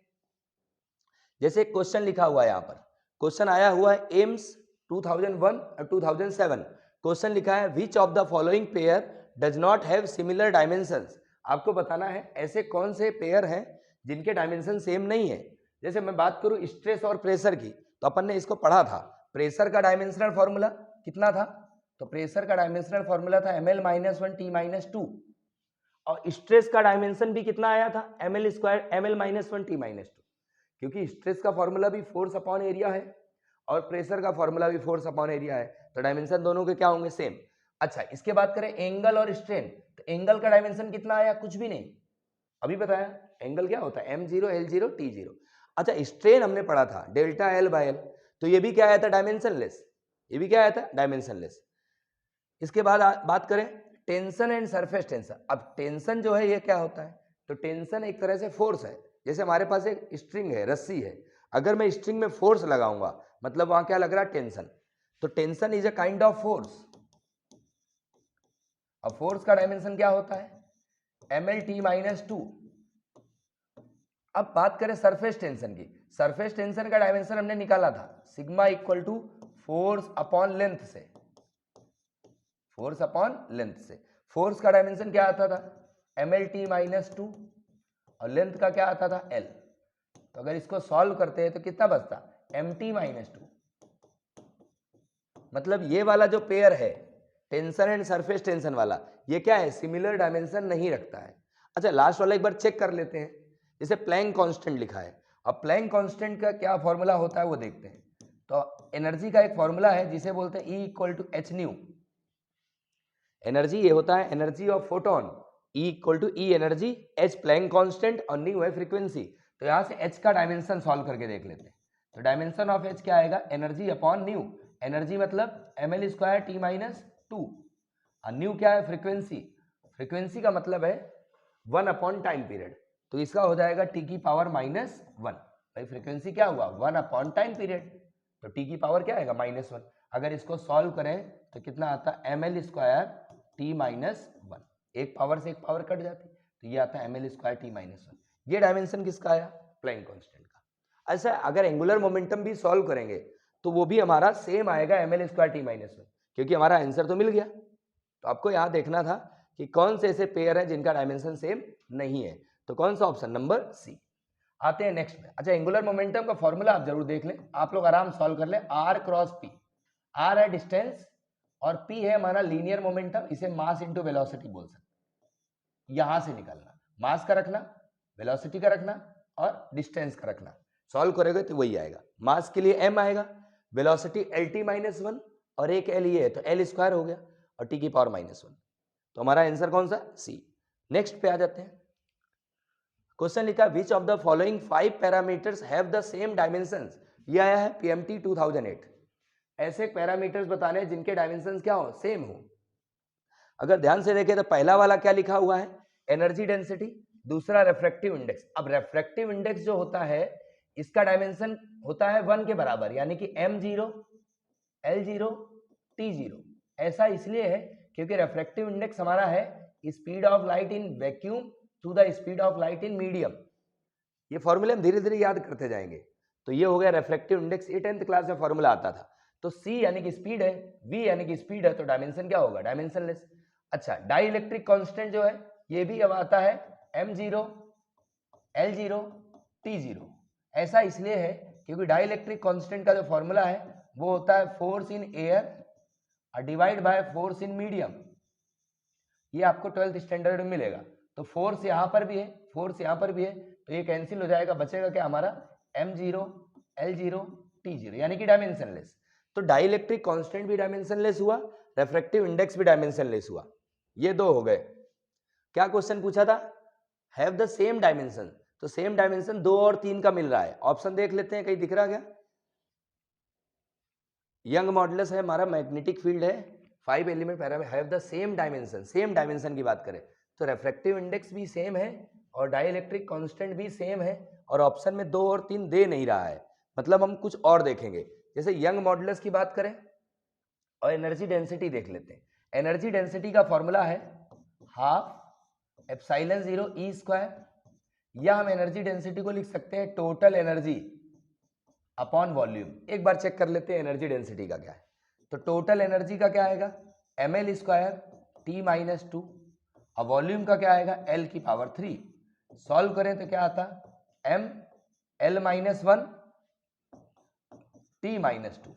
जैसे क्वेश्चन लिखा हुआ है, यहाँ पर क्वेश्चन आया हुआ है एम्स 2001 और 2007। क्वेश्चन लिखा है which of the following pair does not have similar dimensions. आपको बताना है ऐसे कौन से पेयर हैं जिनके डायमेंशन सेम नहीं है। जैसे मैं बात करूं स्ट्रेस और प्रेशर की, तो अपन ने इसको पढ़ा था। प्रेशर का डायमेंशनल फॉर्मूला कितना था? तो प्रेशर का डायमेंशनल फॉर्मूला था ml-1 t-2, और स्ट्रेस का डायमेंशन भी कितना आया था? ml² ml-1 t-2, क्योंकि स्ट्रेस का फॉर्मूला भी फोर्स अपॉन एरिया है और प्रेशर का फॉर्मूला भी फोर्स अपॉन एरिया है, तो डायमेंशन दोनों के क्या होंगे? सेम। अच्छा, इसके बात करें एंगल और स्ट्रेन, तो एंगल का डायमेंशन कितना आया? कुछ भी नहीं, अभी बताया। एंगल क्या होता है? m0 l0 t0। अच्छा, स्ट्रेन हमने पढ़ा था डेल्टा l बाय l, तो ये भी क्या आया था? डायमेंशनलेस। ये भी क्या आया था? डायमेंशनलेस। इसके बाद बात करें टेंशन एंड सरफेस टेंशन। अब टेंशन जो है ये क्या होता है? तो टेंशन एक तरह से फोर्स है। जैसे हमारे पास एक स्ट्रिंग है, रस्सी है, अगर मैं स्ट्रिंग में फोर्स लगाऊंगा मतलब वहां क्या लग रहा है? टेंशन। तो tension is a kind of force. अब फोर्स का डायमेंशन क्या होता है? mlt-2। अब बात करें सरफेस टेंशन की, सरफेस टेंशन का डायमेंशन हमने निकाला था sigma equal to force upon length से। फोर्स अपॉन लेंथ से फोर्स का डायमेंशन क्या आता था? mlt-2, और लेंथ का क्या आता था? l। तो अगर इसको सॉल्व करते हैं तो कितना बचता? mt-2। मतलब ये वाला जो पेयर है टेंशन एंड सरफेस टेंशन वाला, ये क्या है? सिमिलर डायमेंशन नहीं रखता है। अच्छा, लास्ट वाला एक बार चेक कर लेते हैं। जैसे प्लैंक कांस्टेंट लिखा है, अब प्लैंक कांस्टेंट का क्या फॉर्मूला होता है वो देखते हैं। तो एनर्जी का एक फॉर्मूला है जिसे बोलते हैं E equal to H nu. Energy ये होता है energy of photon, E equal to E energy, H Planck constant और न्यू है फ्रीक्वेंसी। तो यहां से एच का डायमेंशन सॉल्व करके देख लेते हैं। तो डायमेंशन ऑफ एच क्या आएगा, एनर्जी अपॉन न्यू, एनर्जी मतलब ml स्क्वायर टी माइनस 2, और न्यू क्या है, फ्रीक्वेंसी, फ्रीक्वेंसी का मतलब है 1 अपॉन टाइम पीरियड, तो इसका हो जाएगा टी की पावर -1। भाई फ्रीक्वेंसी क्या हुआ, 1 अपॉन टाइम पीरियड, तो टी की पावर क्या आएगा -1। अगर इसको सॉल्व करें तो कितना आता है, ml स्क्वायर टी माइनस 1, एक पावर से एक पावर कट जाती, तो ये आता है ml स्क्वायर टी माइनस 1। ये डायमेंशन किसका आया, प्लैंक कांस्टेंट का। ऐसा अगर एंगुलर मोमेंटम भी सॉल्व करेंगे तो वो भी हमारा सेम आएगा ml स्क्वायर टी माइनस 1, क्योंकि हमारा आंसर तो मिल गया। तो आपको यहाँ देखना था कि कौन से ऐसे पेयर हैं जिनका डायमेंशन सेम नहीं है, तो कौन सा ऑप्शन, नंबर सी। आते हैं नेक्स्ट में। अच्छा, एंगुलर मोमेंटम का फॉर्मूला आप जरूर देख लें, आप लोग आराम सॉल्व कर लें। आर क्रॉस पी, आर है डिस्टेंस और पी है हमारा लीनियर मोमेंटम, इसे मास इंटू वेलोसिटी बोल सकते हैं। यहां से निकालना, मास का रखना, वेलोसिटी का रखना और डिस्टेंस का रखना, सॉल्व करोगे तो वही आएगा। मास के लिए m आएगा, वेलोसिटी lt माइनस 1 और एक l ये है तो l स्क्वायर हो गया और t की पावर -1, तो हमारा आंसर कौन सा, सी। नेक्स्ट पे आ जाते हैं। क्वेश्चन लिखा which of the following 5 parameters have the same dimensions, ये आया है PMT 2008। ऐसे पैरामीटर्स बताने जिनके डायमेंशंस क्या हो, सेम हो। अगर ध्यान से देखें तो पहला वाला क्या लिखा हुआ है, एनर्जी डेंसिटी, दूसरा रिफ्रैक्टिव इंडेक्स। अब रिफ्रैक्टिव इंडेक्स जो होता है इसका डायमेंशन होता है 1 के बराबर, यानी कि m0 l0 t0। ऐसा इसलिए है क्योंकि रिफ्रैक्टिव इंडेक्स हमारा है speed of light in vacuum to the speed of light in medium. ये फॉर्मूले हम धीरे धीरे याद करते जाएंगे। तो ये हो गया रिफ्रैक्टिव इंडेक्स, ये 10th क्लास में फॉर्मूला आता था। तो C यानी कि स्पीड है, V यानी कि स्पीड है, तो डायमेंशन क्या होगा, डायमेंशनलेस। अच्छा, डाई इलेक्ट्रिक कांस्टेंट जो है ये भी अब आता है m0 l0 t0। ऐसा इसलिए है क्योंकि डाई इलेक्ट्रिक कांस्टेंट का जो फॉर्मूला है वो होता है force in air divide by force in medium. ये आपको 12th स्टैंडर्ड में मिलेगा। तो फोर्स यहाँ पर भी है, फोर्स यहाँ पर भी है, तो ये कैंसिल हो जाएगा, बचेगा क्या हमारा m0 l0 t0, यानी कि डायमेंशनलेस। तो डाइलेक्ट्रिक कांस्टेंट भी डायमेंशनलेस हुआ, रिफ्रैक्टिव इंडेक्स भी डायमेंशनलेस हुआ। ये दो हो गए। क्या क्वेश्चन पूछा था, हैव द सेम डायमेंशन, तो सेम डायमेंशन 2 और 3 का मिल रहा है। ऑप्शन देख लेते हैं, कहीं दिख रहा क्या, यंग मॉडुलस है हमारा, मैग्नेटिक फील्ड है, 5 element parameter have the same dimension. Same dimension की बात करें तो रिफ्रैक्टिव इंडेक्स भी सेम है और डाइलेक्ट्रिक कांस्टेंट भी सेम है, और ऑप्शन में 2 और 3 दे नहीं रहा है, मतलब हम कुछ और देखेंगे। जैसे यंग मॉडुलस की बात करें और एनर्जी डेंसिटी देख लेते हैं। एनर्जी डेंसिटी का फॉर्मूला है हाफ एप्सिलॉन 0 ई स्क्वायर, या हम एनर्जी डेंसिटी को लिख सकते हैं टोटल एनर्जी अपॉन वॉल्यूम। एक बार चेक कर लेते हैं एनर्जी डेंसिटी का क्या है। तो टोटल एनर्जी का क्या आएगा, ml स्क्वायर टी माइनस 2, और वॉल्यूम का क्या आएगा, l की पावर 3। सॉल्व करें तो क्या आता, m l minus 1 T minus 2,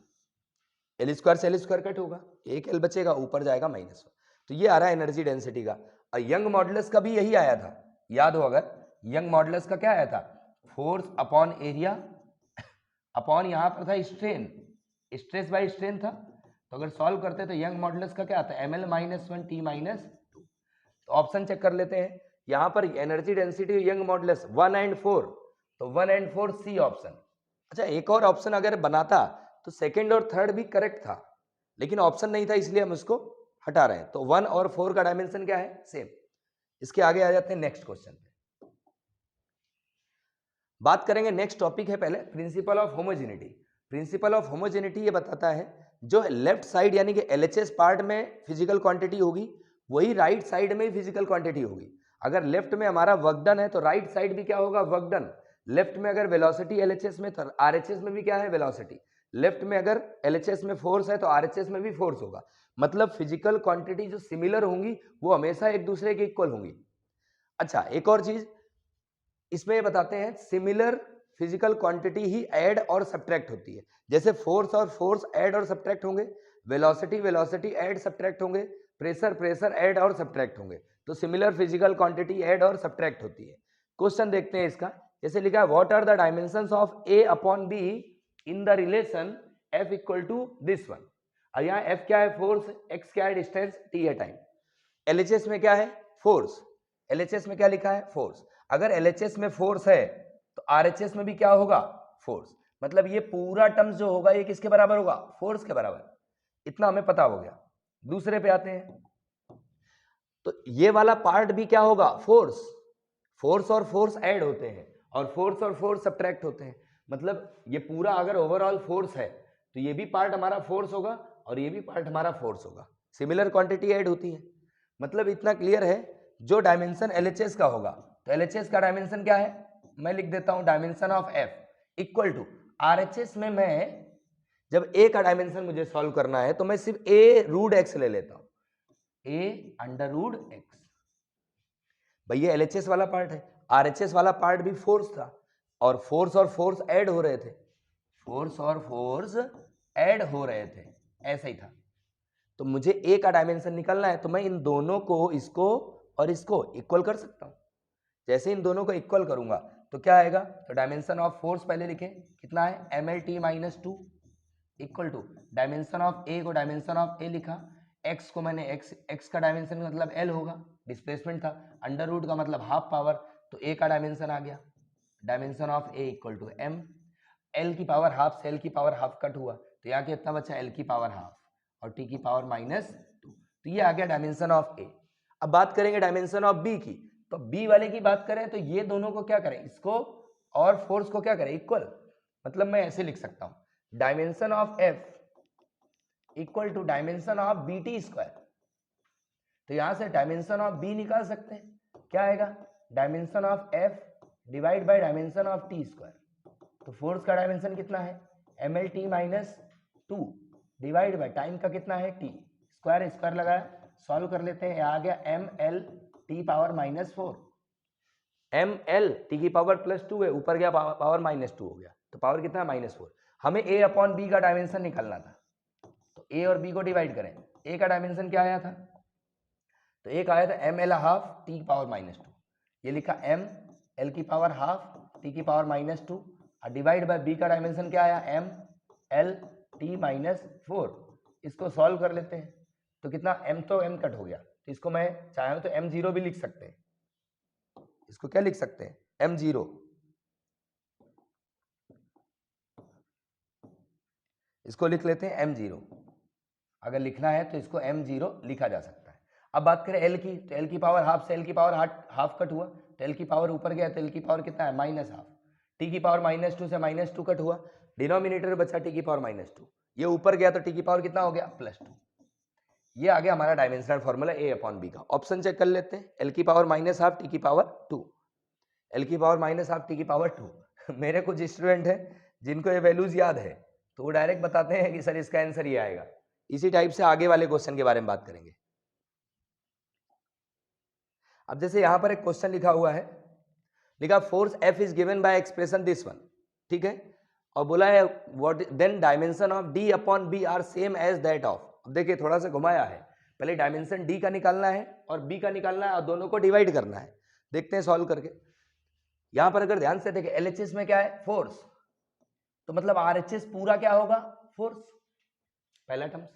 L square से एल स्क्वायर कट होगा, एक एल बचेगा, ऊपर जाएगा -1। तो ये आ रहा है एनर्जी डेंसिटी का। और यंग मॉडुलस का भी यही आया था, याद हो अगर, यंग मॉडुलस का क्या आया था, फोर्स अपॉन एरिया अपॉन यहाँ पर था स्ट्रेन, स्ट्रेस बाय स्ट्रेन था। तो अगर सॉल्व करते तो यंग मॉडुलस का क्या आता है, ml माइनस 1 टी माइनस 2। तो ऑप्शन चेक कर लेते हैं, यहाँ पर energy density young modulus 1 and 4, तो 1 एंड 4 सी ऑप्शन। अच्छा, एक और ऑप्शन अगर बनाता तो सेकंड और थर्ड भी करेक्ट था, लेकिन ऑप्शन नहीं था इसलिए हम उसको हटा रहे हैं। तो 1 और 4 का डायमेंशन क्या है, सेम। इसके आगे आ जाते हैं नेक्स्ट क्वेश्चन पे। बात करेंगे, नेक्स्ट टॉपिक है पहले principle of homogeneity. Principle of homogeneity ये बताता है जो लेफ्ट साइड यानी कि LHS पार्ट में फिजिकल क्वांटिटी होगी वही राइट साइड में फिजिकल क्वांटिटी होगी। अगर लेफ्ट में हमारा वर्क डन है तो राइट साइड भी क्या होगा, वर्क डन। लेफ्ट में अगर वेलोसिटी LHS में तो RHS में भी क्या है, वेलोसिटी। लेफ्ट में अगर LHS में फोर्स है तो RHS में भी फोर्स होगा। मतलब फिजिकल क्वांटिटी जो सिमिलर होंगी वो हमेशा एक दूसरे के इक्वल होंगी। अच्छा, एक और चीज इसमें ये बताते हैं, सिमिलर फिजिकल क्वांटिटी ही ऐड और सब्ट्रैक्ट होती है। जैसे फोर्स और फोर्स ऐड और सब्ट्रैक्ट होंगे, वेलोसिटी वेलोसिटी ऐड सब्ट्रैक्ट होंगे, प्रेशर प्रेशर ऐड और सब्ट्रैक्ट होंगे। तो सिमिलर फिजिकल क्वांटिटी ऐड और सब्ट्रैक्ट होती है। क्वेश्चन देखते हैं इसका, जैसे लिखा है what are the dimensions of A upon B in the relation F equal to this one. और यहाँ F क्या है, फोर्स, X क्या है, डिस्टेंस, T है टाइम। LHS में क्या है, फोर्स, LHS में क्या लिखा है, फोर्स। अगर LHS में फोर्स है तो RHS में भी क्या होगा, फोर्स। मतलब ये पूरा टर्म्स जो होगा ये किसके बराबर होगा, फोर्स के बराबर। इतना हमें पता हो गया। दूसरे पे आते हैं, तो ये वाला पार्ट भी क्या होगा, फोर्स। फोर्स और फोर्स ऐड होते हैं और फोर्स सब्ट्रैक्ट होते हैं। मतलब ये पूरा अगर ओवरऑल फोर्स है तो ये भी पार्ट हमारा फोर्स होगा और ये भी पार्ट हमारा फोर्स होगा। सिमिलर क्वांटिटी ऐड होती है। मतलब इतना क्लियर है। जो डायमेंशन LHS का होगा तो LHS का डायमेंशन क्या है, मैं लिख देता हूं dimension of F equal to RHS में मैं जब A का डायमेंशन मुझे सॉल्व करना है तो मैं सिर्फ A√x ले लेता हूं, A√x। भैया LHS वाला पार्ट है, RHS वाला पार्ट भी फोर्स था और फोर्स ऐड हो रहे थे, फोर्स ऐड हो रहे थे, ऐसा ही था। तो मुझे ए का डायमेंशन निकालना है तो मैं इन दोनों को, इसको और इसको इक्वल कर सकता हूं। जैसे इन दोनों को इक्वल करूंगा तो क्या आएगा, तो डायमेंशन ऑफ फोर्स पहले लिखे, कितना है MLT-2 equal to dimension of A को डायमेंशन ऑफ ए लिखा, एक्स को मैंने एक्स का डायमेंशन मतलब एल होगा, डिस्प्लेसमेंट था, अंडर रूट का मतलब हाफ पावर, तो ए का डायमेंशन आ गया, dimension of A equal to M, L की पावर हाफ से एल की पावर हाफ कट हुआ तो यहाँ कितना बचा, एल की पावर हाफ और टी की पावर -2, तो ये आ गया डायमेंशन ऑफ ए। अब बात करेंगे डायमेंशन ऑफ बी की, तो बी वाले की बात करें तो ये दोनों को क्या करें, इसको और फोर्स को क्या करें, इक्वल। मतलब मैं ऐसे लिख सकता हूं dimension of F equal to dimension of BT square. तो यहां से डायमेंशन ऑफ बी निकाल सकते हैं, क्या आएगा, dimension of F divide by dimension of T square. तो फोर्स का डायमेंशन कितना है, MLT-2 डिवाइड बाय टाइम का कितना है टी, स्क्वायर स्क्वायर लगाया, सॉल्व कर लेते हैं, आ गया MLT पावर -4, MLT की पावर +2 है, ऊपर गया पावर -2 हो गया, तो पावर कितना है -4। हमें A/B का डायमेंशन निकालना था, तो A और B को डिवाइड करें, A का डायमेंशन क्या आया था, तो एक आया था ML½ T की पावर -2, ये लिखा ML की पावर हाफ T की पावर -2 और डिवाइड बाय B का डायमेंशन क्या आया, MLT-4। इसको सॉल्व कर लेते हैं तो कितना, M तो M कट हो गया, तो इसको मैं चाहे तो M0 भी लिख सकते हैं, इसको क्या लिख सकते हैं, M0, इसको लिख लेते हैं M0। अगर लिखना है तो इसको M0 लिखा जा सकता है। अब बात करें L की, तो L की पावर हाफ से L की पावर हाफ कट हुआ, तो L की पावर ऊपर गया तो L की पावर कितना है, -½ T की पावर -2 से -2 कट हुआ, डिनोमिनेटर बचा T की पावर -2, ये ऊपर गया तो T की पावर कितना हो गया, +2। ये आ गया हमारा डायमेंशनल फॉर्मूला A/B का। ऑप्शन चेक कर लेते हैं, L की पावर -½ T की पावर 2, L की पावर -½ T की पावर 2। मेरे कुछ स्टूडेंट हैं जिनको ये वैल्यूज याद है तो वो डायरेक्ट बताते हैं कि सर इसका आंसर ये आएगा। इसी टाइप से आगे वाले क्वेश्चन के बारे में बात करेंगे। अब जैसे यहां पर एक क्वेश्चन लिखा हुआ है, लिखा force F is given by expression this one, ठीक है, और बोला है what then dimension of D/B are same as that of. अब देखिए थोड़ा सा घुमाया है, पहले डायमेंशन D का निकालना है और B का निकालना है और दोनों को डिवाइड करना है। देखते हैं सॉल्व करके। यहां पर अगर ध्यान से देखें LHS में क्या है, फोर्स, तो मतलब RHS पूरा क्या होगा, फोर्स, पहला टर्म्स।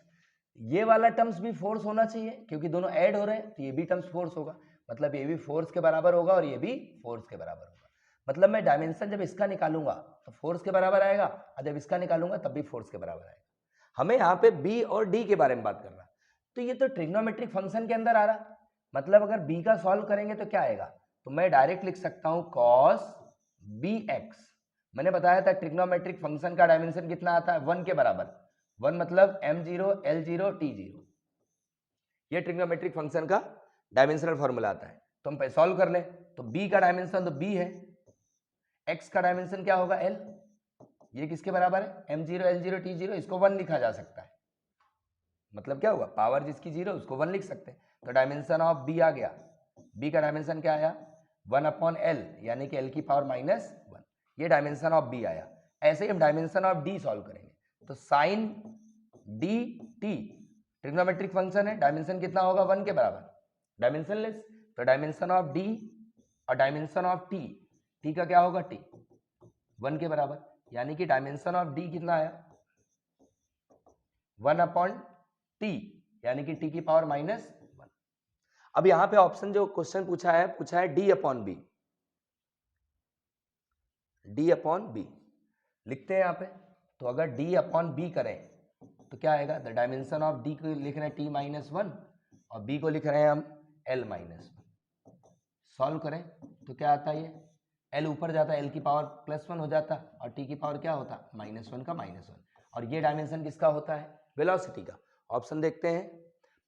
ये वाला टर्म्स भी फोर्स होना चाहिए क्योंकि दोनों ऐड हो रहे हैं, तो ये भी टर्म्स फोर्स होगा, मतलब ये भी फोर्स के बराबर होगा और ये भी फोर्स के बराबर होगा। मतलब मैं डायमेंशन जब इसका निकालूंगा तो फोर्स के बराबर आएगा और जब इसका निकालूंगा तब भी फोर्स के बराबर आएगा। हमें यहाँ पे B और D के बारे में बात करना, तो ये तो ट्रिग्नोमेट्रिक फंक्शन के अंदर आ रहा, मतलब अगर B का सॉल्व करेंगे तो क्या आएगा, तो मैं डायरेक्ट लिख सकता हूं cos BX। मैंने बताया था ट्रिग्नोमेट्रिक फंक्शन का डायमेंशन कितना आता है, 1 के बराबर, 1 मतलब M0 L0 T0, ये ट्रिग्नोमेट्रिक फंक्शन का डायमेंशनल फॉर्मूला आता है। तो हम सॉल्व कर ले, तो B का डायमेंशन तो B है, X का डायमेंशन क्या होगा L, ये किसके बराबर है, M0 L0 T0, इसको 1 लिखा जा सकता है, मतलब क्या हुआ, पावर जिसकी 0 उसको 1 लिख सकते हैं। तो डायमेंशन ऑफ B आ गया, B का डायमेंशन क्या आया, 1/L यानी कि L की पावर -1, ये डायमेंशन ऑफ B आया। ऐसे ही हम डायमेंशन ऑफ D सॉल्व करेंगे, तो साइन DT ट्रिग्नोमेट्रिक फंक्शन है, डायमेंशन कितना होगा, 1 के बराबर, डायमेंशनलेस, तो डायमेंशन ऑफ D और डायमेंशन ऑफ T का क्या होगा, T 1 के बराबर, यानी कि डायमेंशन ऑफ D कितना आया, 1/T यानी कि T की पावर -1। अब यहां पे ऑप्शन जो क्वेश्चन पूछा है D/B, D/B, लिखते हैं यहाँ पे, तो अगर d अपॉन बी करें तो क्या आएगा, द डायमेंशन ऑफ d को लिख रहे हैं t-1 और b को लिख रहे हैं हम l-1। सॉल्व करें तो क्या आता है, ये l ऊपर जाता है, l की पावर +1 हो जाता और t की पावर क्या होता, -1 का -1। और ये डायमेंशन किसका होता है, वेलोसिटी का। ऑप्शन देखते हैं,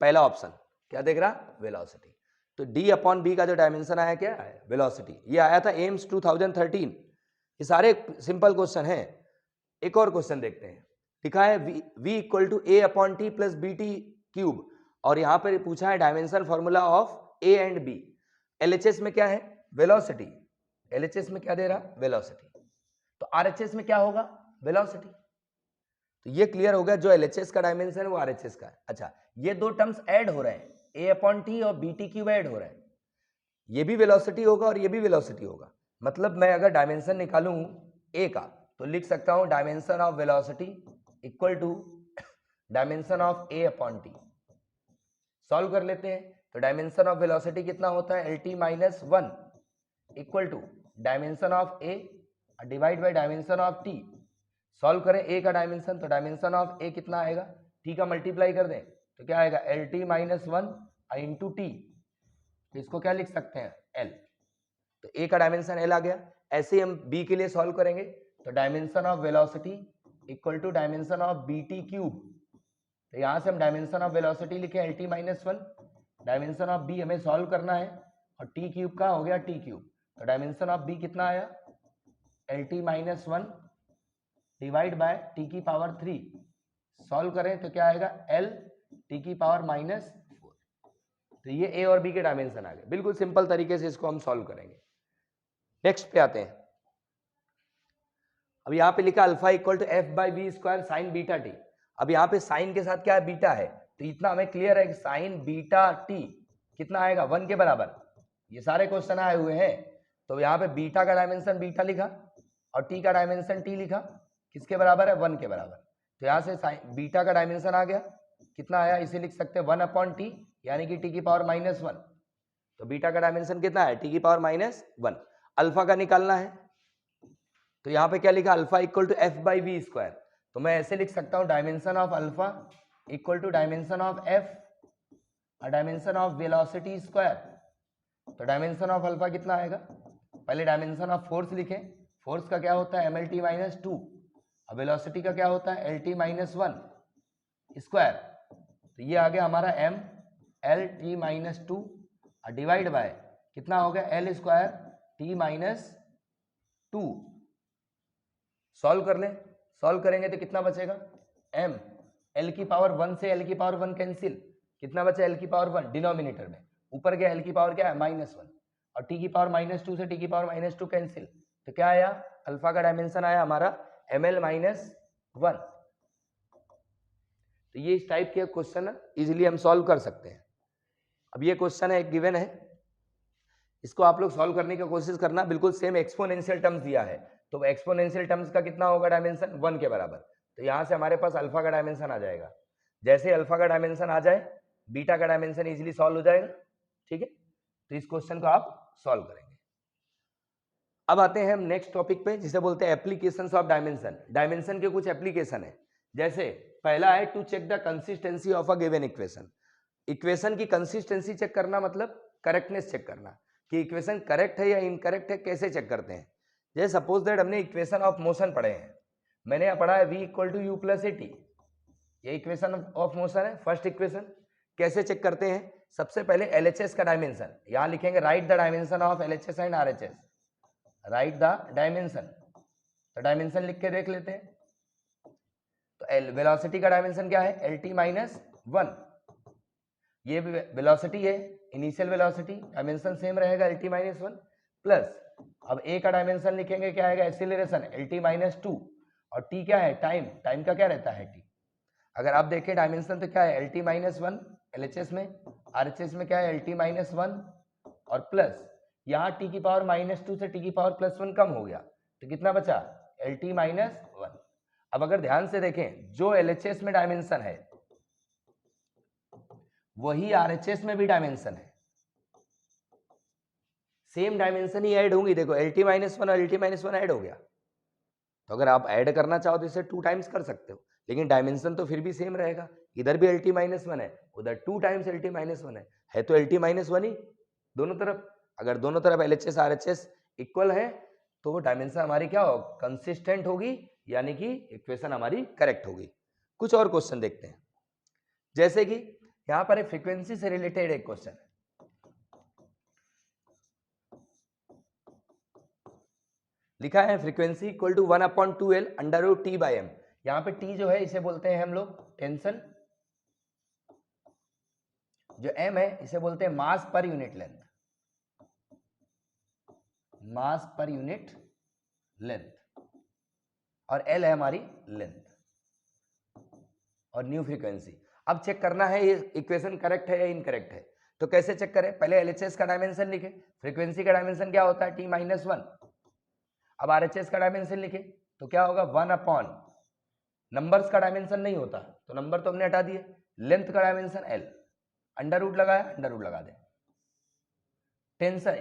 पहला ऑप्शन क्या देख रहा, वेलोसिटी। तो d अपॉन बी का जो डायमेंशन आया क्या है, वेलोसिटी। ये आया था एम्स 2013। ये सारे सिंपल क्वेश्चन हैं। एक और क्वेश्चन देखते हैं, लिखा है v equal to a upon T plus B T cube, और यहाँ पर पूछा है dimension formula of a and b। LHS में क्या है, वेलोसिटी। LHS में क्या दे रहा, वेलोसिटी। तो RHS में क्या होगा, वेलोसिटी। तो ये क्लियर हो गया, जो LHS का डायमेंशन है वो RHS का है। अच्छा, ये दो टर्म्स ऐड हो रहे हैं, a अपॉन टी और बी टी क्यूब ऐड हो रहे हैं। ये भी वेलोसिटी होगा और ये भी वेलोसिटी होगा। मतलब मैं अगर डायमेंशन निकालूं a का तो लिख सकता हूं dimension of velocity equal to dimension of a upon T. Solve कर लेते हैं, तो डायमेंशन ऑफ वेलोसिटी कितना होता है, LT-1 equal to dimension of a divide by dimension of t। Solve करें a का डायमेंशन, तो डायमेंशन ऑफ a कितना आएगा, t का मल्टीप्लाई कर दें तो क्या आएगा, LT-1 इंटू टी। इसको क्या लिख सकते हैं, l। तो a का डायमेंशन l आ गया। ऐसे ही हम b के लिए सॉल्व करेंगे, तो dimension of velocity equal to dimension of B T cube. तो यहां से हम डायमेंशन ऑफ वेलोसिटी लिखे LT-1, डायमेंशन ऑफ b हमें सॉल्व करना है, और t क्यूब का हो गया t क्यूब। तो डायमेंशन ऑफ b कितना आया, LT-1 डिवाइड बाय t की पावर 3। सॉल्व करें तो क्या आएगा, l t की पावर -4। तो ये a और b के डायमेंशन आ गए। बिल्कुल सिंपल तरीके से इसको हम सॉल्व करेंगे। नेक्स्ट पे आते हैं। अब यहाँ पे लिखा alpha equal to f/v² sine beta T. अब यहाँ पे साइन के साथ क्या है, बीटा है, तो इतना हमें क्लियर है कि साइन बीटा टी कितना आएगा, 1 के बराबर। ये सारे क्वेश्चन आए हुए हैं। तो यहाँ पे बीटा का डायमेंशन बीटा लिखा और टी का डायमेंशन टी लिखा, किसके बराबर है, 1 के बराबर। तो यहाँ से बीटा का डायमेंशन आ गया, कितना आया, इसे लिख सकते हैं 1 अपॉन टी, यानी कि टी की पावर -1। तो बीटा का डायमेंशन कितना है, टी की पावर -1। अल्फा का निकालना है, तो यहाँ पे क्या लिखा, अल्फा इक्वल टू f/v²। तो मैं ऐसे लिख सकता हूँ dimension of alpha equal to dimension of f और डायमेंशन ऑफ वेलोसिटी स्क्वायर। तो डायमेंशन ऑफ अल्फा कितना आएगा, पहले डायमेंशन ऑफ फोर्स लिखें। फोर्स का क्या होता है, mlt-2, और वेलोसिटी का क्या होता है, lt-1 स्क्वायर। तो ये आ गया हमारा mlt-2 और डिवाइड बाय कितना हो गया, l स्क्वायर t-2। सॉल्व कर लें, सॉल्व करेंगे तो कितना बचेगा, m l की पावर 1 से l की पावर 1 कैंसिल, कितना बचा, l की पावर 1 डिनोमिनेटर में, ऊपर गया l की पावर क्या है, -1, और t की पावर -2 से t की पावर -2 कैंसिल। तो क्या आया, अल्फा का डायमेंशन आया हमारा ml-1। तो ये इस टाइप के क्वेश्चन इजीली हम सॉल्व कर सकते हैं। अब ये क्वेश्चन है, एक गिवन है, इसको आप लोग सॉल्व करने की कोशिश करना। बिल्कुल सेम एक्सपोनेंशियल टर्म्स दिया है, तो एक्सपोनेंशियल टर्म्स का कितना होगा डायमेंशन, 1 के बराबर। तो यहां से हमारे पास अल्फा का डायमेंशन आ जाएगा। जैसे अल्फा का डायमेंशन आ जाए, बीटा का डायमेंशन इजीली सॉल्व हो जाएगा। ठीक है, तो इस क्वेश्चन को आप सॉल्व करेंगे। अब आते हैं हम नेक्स्ट टॉपिक पे, जिसे बोलते हैं एप्लीकेशंस ऑफ डायमेंशन। डायमेंशन के कुछ एप्लीकेशन है, जैसे पहला है to check the consistency of a given equation. Equation की कंसिस्टेंसी चेक करना मतलब करेक्टनेस चेक करना, कि इक्वेशन करेक्ट है या इनकरेक्ट है, कैसे चेक करते हैं। जैसे सपोज दैट हमने इक्वेशन ऑफ मोशन पढ़े हैं, मैंने यहाँ पढ़ा है v equal to U plus at, ये इक्वेशन ऑफ मोशन है, फर्स्ट इक्वेशन। कैसे चेक करते हैं, सबसे पहले LHS का डायमेंशन, यहाँ लिखेंगे right the dimension of LHS and RHS, right the dimension. तो डायमेंशन लिख के देख लेते हैं। तो वेलोसिटी का डायमेंशन क्या है, LT-1, ये वेलोसिटी है, इनिशियल वेलोसिटी, डायमेंशन सेम रहेगा LT-1 प्लस, अब a का डायमेंशन लिखेंगे, क्या आएगा, एक्सीलरेशन LT-2, और t क्या है, टाइम, टाइम का क्या रहता है t। अगर आप देखें डायमेंशन तो क्या है, LT-1 LHS में, RHS में क्या है, LT-1 और प्लस, यहाँ t की पावर -2 से t की पावर +1 कम हो गया, तो कितना बचा, LT-1। अब अगर ध्यान से देखें, जो LHS में डायमेंशन है वही RHS में भी डायमेंशन है, सेम डायमेंशन ही ऐड होंगी। देखो LT-1 और LT-1 ऐड हो गया, तो अगर आप ऐड करना चाहो तो इसे 2 टाइम्स कर सकते हो, लेकिन डायमेंशन तो फिर भी सेम रहेगा, इधर भी LT माइनस 1 है, उधर 2 टाइम्स LT माइनस 1 है तो LT माइनस 1 ही दोनों तरफ। अगर दोनों तरफ LHS RHS इक्वल है तो वो डायमेंशन हमारी क्या हो, कंसिस्टेंट होगी, यानी कि इक्वेशन हमारी करेक्ट होगी। कुछ और क्वेश्चन देखते हैं, जैसे कि यहां पर एक फ्रीक्वेंसी से रिलेटेड एक क्वेश्चन है। लिखा है frequency equal to 1/2L under root T by M। यहां पे T जो है इसे बोलते हैं हम लोग टेंशन, जो M है इसे बोलते हैं मास पर यूनिट लेंथ, मास पर यूनिट लेंथ, और L है हमारी लेंथ, और न्यू फ्रीक्वेंसी। अब चेक करना है ये इक्वेशन करेक्ट है या इनकरेक्ट है। तो कैसे चेक करें, पहले LHS का डायमेंशन लिखे, फ्रीक्वेंसी का डायमेंशन क्या होता है T-1। अब RHS का डायमेंशन लिखे तो क्या होगा 1/, नंबर्स का डायमेंशन नहीं होता तो नंबर तो हमने हटा दिए, लेंथ का डायमेंशन L, अंडर रूट लगाया, अंडर रूट लगा दे। टेंशन,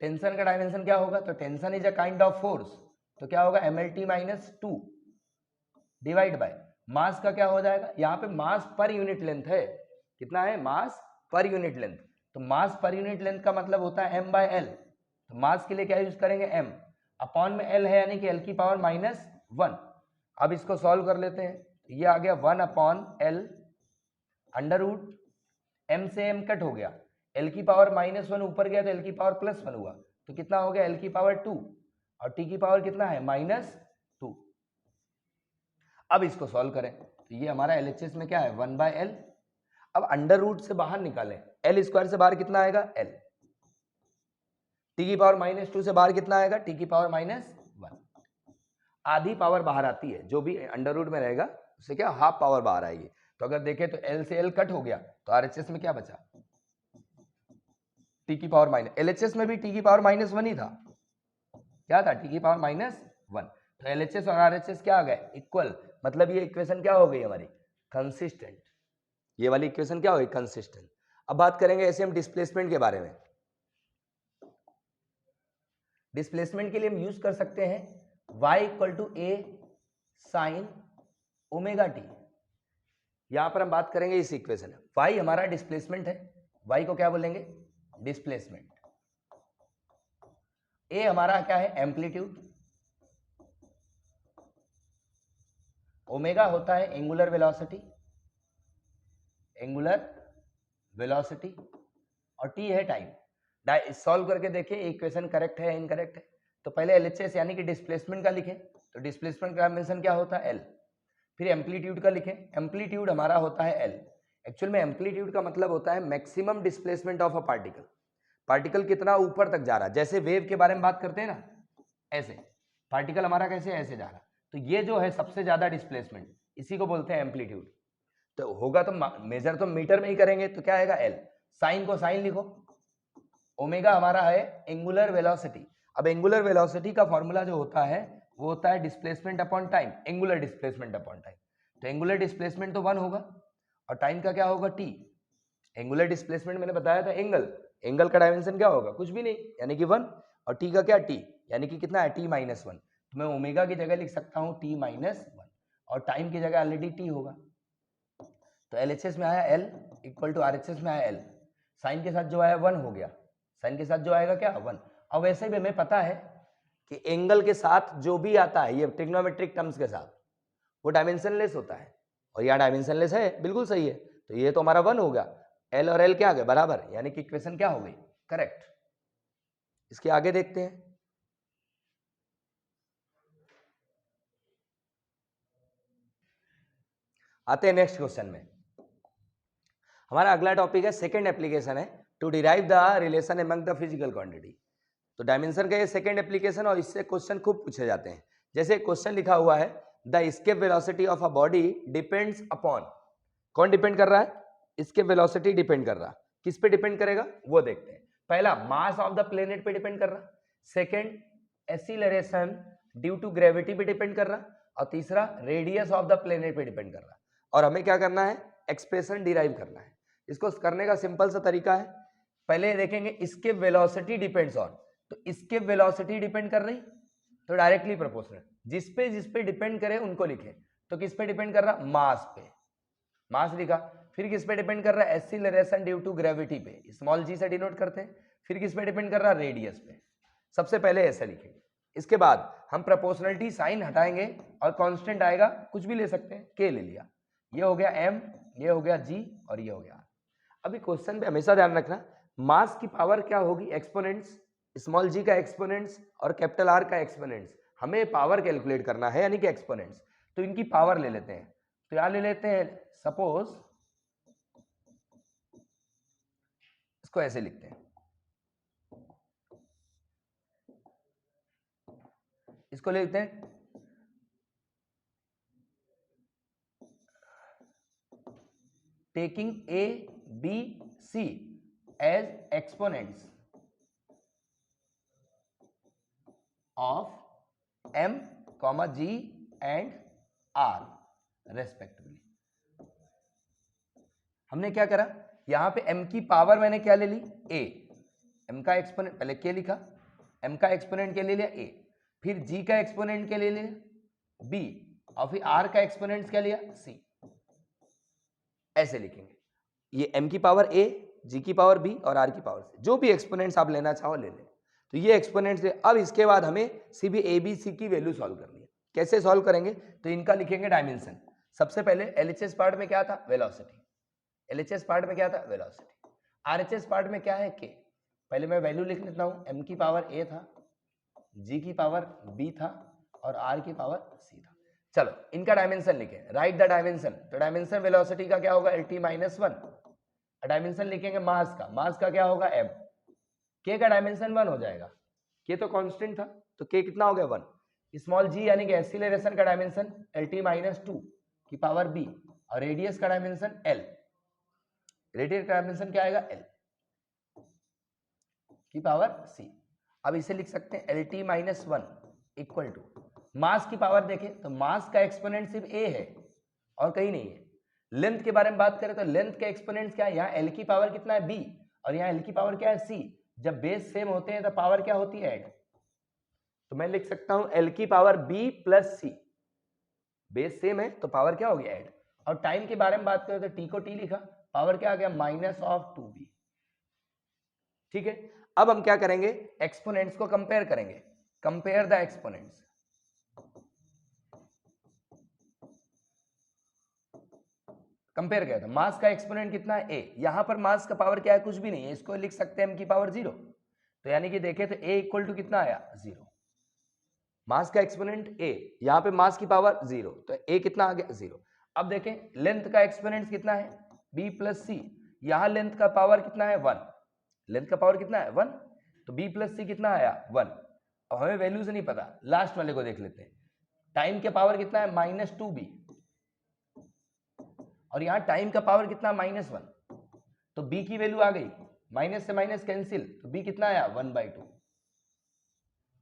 टेंशन का डायमेंशन क्या होगा, तो tension is a kind of force, तो क्या होगा MLT-2 डिवाइड बाय मास का क्या हो जाएगा, यहाँ पे मास पर यूनिट लेंथ है, कितना है मास पर यूनिट लेंथ, तो मास पर यूनिट लेंथ का मतलब होता है M/L, तो मास के लिए क्या यूज करेंगे M, अपॉन में L है यानी कि L की पावर -1। अब इसको सॉल्व कर लेते हैं, ये आ गया 1/L अंडर रूट M से M कट हो गया, L की पावर -1 ऊपर गया तो L की पावर +1 हुआ, तो कितना हो गया L की पावर 2, और T की पावर कितना है -2। अब इसको सॉल्व करें तो ये हमारा LHS में क्या है 1/L। अब अंडर रूट से बाहर निकालें, L स्क्वायर से बाहर कितना आएगा L, T की पावर -2 से बाहर कितना आएगा T की पावर -1, आधी पावर बाहर आती है, जो भी अंडर रूट में रहेगा उससे क्या हाफ पावर बाहर आएगी। तो अगर देखें तो L से L कट हो गया तो RHS में क्या बचा T की पावर माइनस, LHS में भी T की पावर -1 ही था, क्या था T की पावर -1, तो LHS और RHS क्या आ गए इक्वल, मतलब ये इक्वेशन क्या हो गई हमारी कंसिस्टेंट, ये वाली इक्वेशन क्या हो गई कंसिस्टेंट। अब बात करेंगे ऐसे हम डिस्प्लेसमेंट के बारे में। डिस्प्लेसमेंट के लिए हम यूज कर सकते हैं y = a sin ω t। यहां पर हम बात करेंगे इस इक्वेशन में, y हमारा डिस्प्लेसमेंट है, y को क्या बोलेंगे डिस्प्लेसमेंट, a हमारा क्या है एम्पलीट्यूड, ओमेगा होता है एंगुलर वेलोसिटी, एंगुलर वेलोसिटी, और t है टाइम। सॉल्व करके देखें इक्वेशन करेक्ट है इनकरेक्ट है। तो पहले LHS यानी कि डिस्प्लेसमेंट का लिखें, तो डिस्प्लेसमेंट का डायमेंशन क्या होता है L, फिर एम्पलीट्यूड का लिखें, एम्पलीट्यूड हमारा होता है L। एक्चुअल में एम्पलीट्यूड का मतलब होता है maximum displacement of a particle, particle कितना ऊपर तक जा रहा है, जैसे वेव के बारे में बात करते हैं ना, ऐसे पार्टिकल हमारा कैसे ऐसे जा रहा, तो ये जो है सबसे ज्यादा डिस्प्लेसमेंट, इसी को बोलते हैं एम्पलीट्यूड। तो होगा तो मेजर तो मीटर में ही करेंगे, तो क्या आएगा L, साइन को साइन लिखो, ओमेगा हमारा है एंगुलर वेलोसिटी। अब एंगुलर वेलोसिटी का फॉर्मूला जो होता है वो होता है displacement upon time, angular displacement upon time, तो एंगुलर डिस्प्लेसमेंट तो 1 होगा और टाइम का क्या होगा t। एंगुलर डिस्प्लेसमेंट मैंने बताया था एंगल, एंगल का डायमेंशन क्या होगा कुछ भी नहीं यानी कि 1, और t का क्या t यानी कि कितना है T-1, तो मैं ओमेगा की जगह लिख सकता हूँ T-1, और टाइम की जगह ऑलरेडी t होगा। तो LHS में आया L इक्वल टू RHS में आया L, साइन के साथ जो आया 1 हो गया, साइन के साथ जो आएगा क्या 1। अब वैसे भी हमें पता है कि एंगल के साथ जो भी आता है ये ट्रिग्नोमेट्रिक टर्म्स के साथ वो डायमेंशनलेस होता है, और यहाँ डायमेंशनलेस है, बिल्कुल सही है, तो ये तो हमारा 1 हो गया, L और L क्या आ गए बराबर, यानी कि इक्वेशन क्या हो गई करेक्ट। इसके आगे देखते हैं, आते हैं नेक्स्ट क्वेश्चन में। हमारा अगला टॉपिक है सेकंड एप्लीकेशन है to derive the relation among the physical quantity. तो डायमेंशन का ये सेकंड एप्लीकेशन, और इससे क्वेश्चन खूब पूछे जाते हैं। जैसे क्वेश्चन लिखा हुआ है the escape velocity of a body depends upon, कौन डिपेंड कर रहा है, एस्केप वेलोसिटी डिपेंड कर रहा, किस पे डिपेंड करेगा वो देखते हैं। पहला मास ऑफ द प्लेनेट पे डिपेंड कर रहा, second acceleration due to gravity पे डिपेंड कर रहा, और तीसरा रेडियस ऑफ द प्लेनेट पे डिपेंड कर रहा। और हमें क्या करना है एक्सप्रेशन डिराइव करना है। इसको करने का सिंपल सा तरीका है, पहले देखेंगे इसके वेलोसिटी डिपेंड्स ऑन, तो इसके वेलोसिटी डिपेंड कर रही, तो डायरेक्टली प्रोपोर्शनल। जिस पे डिपेंड करे उनको लिखे। तो किस पे डिपेंड कर रहा, मास पे, मास लिखा। फिर किस पे डिपेंड कर रहा है, एक्सीलरेशन ड्यू टू ग्रेविटी पे, स्मॉल जी से डिनोट करते हैं। फिर किस पे डिपेंड कर रहा है, रेडियस पे। सबसे पहले ऐसे लिखेंगे, इसके बाद हम प्रोपोर्शनलिटी साइन हटाएंगे और कांस्टेंट आएगा, कुछ भी ले सकते हैं, के ले लिया। ये हो गया m, ये हो गया g और ये हो गया r। अभी क्वेश्चन पे हमेशा ध्यान रखना, मास की पावर क्या होगी, एक्सपोनेंट्स, स्मॉल g का एक्सपोनेंट्स और कैपिटल R का एक्सपोनेंट्स। हमें पावर कैलकुलेट करना है, यानी कि एक्सपोनेंट्स। तो इनकी पावर ले लेते हैं। तो यहां ले लेते हैं, सपोज इसको ऐसे लिखते हैं, इसको लिखते हैं taking a b c as exponents of m, g and r respectively। हमने क्या करा, यहां पे m की पावर मैंने क्या ले ली, a, m का एक्सपोनेंट पहले k लिखा, m का एक्सपोनेंट क्या ले लिया, a, फिर g का एक्सपोनेंट क्या ले लिया, b, और फिर r का एक्सपोनेंट क्या लिया, c। ऐसे लिखेंगे, ये m की पावर a, g की पावर b और r की पावर c, जो भी एक्सपोनेंट्स आप लेना चाहो ले लें। तो ये एक्सपोनेंट्स है। अब इसके बाद हमें सीबी ए बी सी की वैल्यू सॉल्व करनी है। कैसे सॉल्व करेंगे, तो इनका लिखेंगे डायमेंशन। सबसे पहले एलएचएस पार्ट में क्या था, वेलोसिटी, एलएचएस पार्ट में क्या था, वेलोसिटी। आरएचएस पार्ट में क्या है, के। पहले मैं वैल्यू लिख लेता हूं, m की पावर a था, g की पावर b था और r की पावर c था। चलो इनका डायमेंशन लिखें, राइट द डायमेंशन। तो डायमेंशन वेलोसिटी का क्या होगा, lt माइनस 1। डायमेंशन लिखेंगे मास का, मास का क्या होगा, m। k का डायमेंशन 1 हो जाएगा, k तो कांस्टेंट था, तो k कितना हो गया, 1। स्मॉल g यानी कि एक्सीलरेशन का डायमेंशन lt माइनस 2 की पावर b और रेडियस का डायमेंशन l, रेडियस का डायमेंशन क्या आएगा, l की पावर c। अब इसे लिख सकते हैं lt minus 1 equal to mass की पावर। देखें तो मास का एक्सपोनेंट सिर्फ a है और कहीं नहीं है। लेंथ के बारे में बात करें तो लेंथ के एक्सपोनेंट क्या है, यहाँ l की पावर कितना है, b, और यहाँ l की पावर क्या है, c। जब बेस सेम होते हैं तो पावर क्या होती है, ऐड। तो मैं लिख सकता हूं l की power b plus c, base same है तो पावर क्या होगी, ऐड। और टाइम के बारे में बात करें तो t को t लिखा, पावर क्या आ गया, माइनस ऑफ 2b। ठीक है, अब हम क्या करेंगे, एक्सपोनेंट्स को कंपेयर करेंगे। Compare the exponents. कंपेयर किया था, मास का एक्सपोनेंट कितना है, a। यहां पर मास का पावर क्या है, कुछ भी नहीं है, इसको लिख सकते हैं m की पावर 0। तो यानी कि देखें तो a इक्वल टू कितना आया, 0। मास का एक्सपोनेंट a, यहां पे मास की पावर 0, तो a कितना आ गया, 0। अब देखें लेंथ का एक्सपोनेंट कितना है, b प्लस c। यहां लेंथ का पावर कितना है, 1। लेंथ का पावर कितना है, 1, तो b प्लस c कितना आया, 1। और हमें वैल्यू से नहीं पता, लास्ट वाले को देख लेते हैं। टाइम के पावर कितना है, माइनस 2b, और यहां टाइम का पावर कितना, माइनस 1। तो b की वैल्यू आ गई, माइनस से माइनस कैंसिल, तो b कितना आया, 1/2।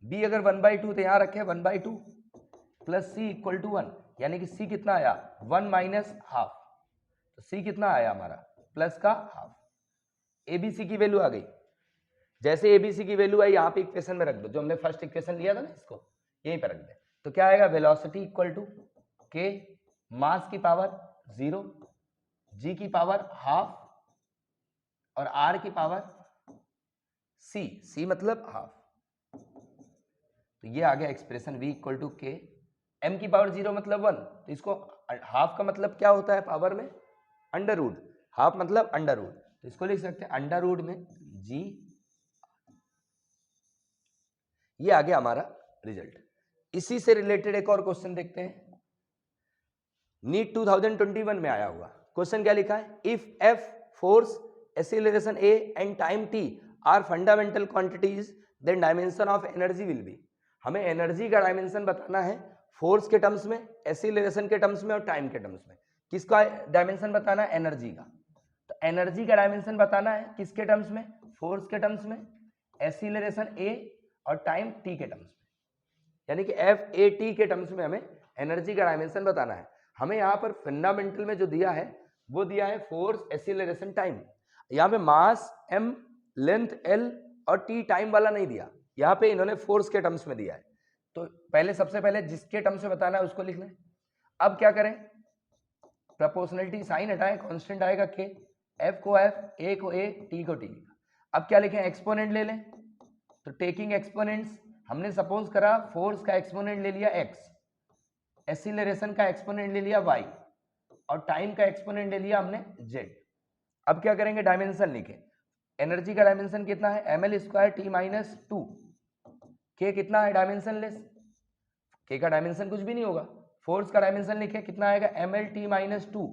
b अगर 1/2 तो यहां रखे 1/2 प्लस c इक्वल टू 1, यानी कि c कितना आया, 1 माइनस हाफ। तो c कितना आया हमारा, प्लस का हाफ। abc की वैल्यू आ गई। जैसे abc की वैल्यू आई यहाँ पे इक्वेशन में रख दो, जो हमने फर्स्ट इक्वेशन लिया था ना, इसको यहीं पे रख दे। तो क्या आएगा, velocity equal to k, mass की पावर 0, g की पावर हाफ और r की पावर c मतलब हाफ। तो ये आ गया expression v equal to k। m की पावर 0 मतलब 1, तो इसको हाफ का मतलब क्या होता है पावर में, अंडर रूट। हाफ मतलब अंडर रूट, तो इसको लिख सकते हैं अंडर रूट में g। ये आ गया हमारा रिजल्ट। इसी से रिलेटेड एक और क्वेश्चन देखते हैं, नीट 2021 में आया हुआ क्वेश्चन। क्या लिखा है, if f, force, acceleration a and time t are fundamental quantities then dimension of energy will be. हमें एनर्जी का डायमेंशन बताना है, फोर्स के टर्म्स में, एक्सीलरेशन के टर्म्स में और टाइम के टर्म्स में। किसका डायमेंशन बताना है, एनर्जी का। तो एनर्जी का डायमेंशन बताना है किसके टर्म्स में, फोर्स के टर्म्स में, एक्सीलरेशन a और टाइम t के टर्म्स में, यानी कि f a t के टर्म्स में हमें एनर्जी का डायमेंशन बताना है। हमें यहाँ पर फंडामेंटल में जो दिया है वो दिया है फोर्स, एक्सीलरेशन, टाइम। यहाँ पे मास m, लेंथ l और t टाइम वाला नहीं दिया, यहाँ पे इन्होंने फोर्स के टर्म्स में दिया है। तो पहले सबसे पहले जिसके टर्म से बताना है उसको लिख लें। अब क्या करें, प्रोपोर्शनलिटी साइन हटाएं, कांस्टेंट आएगा के, एफ को एफ, ए को ए, टी को टी। अब क्या लिखें, एक्सपोनेंट ले लें। तो टेकिंग एक्सपोनेंट्स, हमने सपोज करा फोर्स का एक्सपोनेंट ले लिया एक्स, एक्सीलरेशन का एक्सपोनेंट ले लिया वाई, और टाइम का एक्सपोनेंट ले लिया हमने जेड। अब क्या करेंगे, डायमेंशन लिखें। एनर्जी का डायमेंशन कितना है, M L square T minus 2। के कितना है, डायमेंशन लेस, के का डायमेंशन कुछ भी नहीं होगा। फोर्स का डायमेंशन लिखे, कितना आएगा, एम एल टी माइनस 2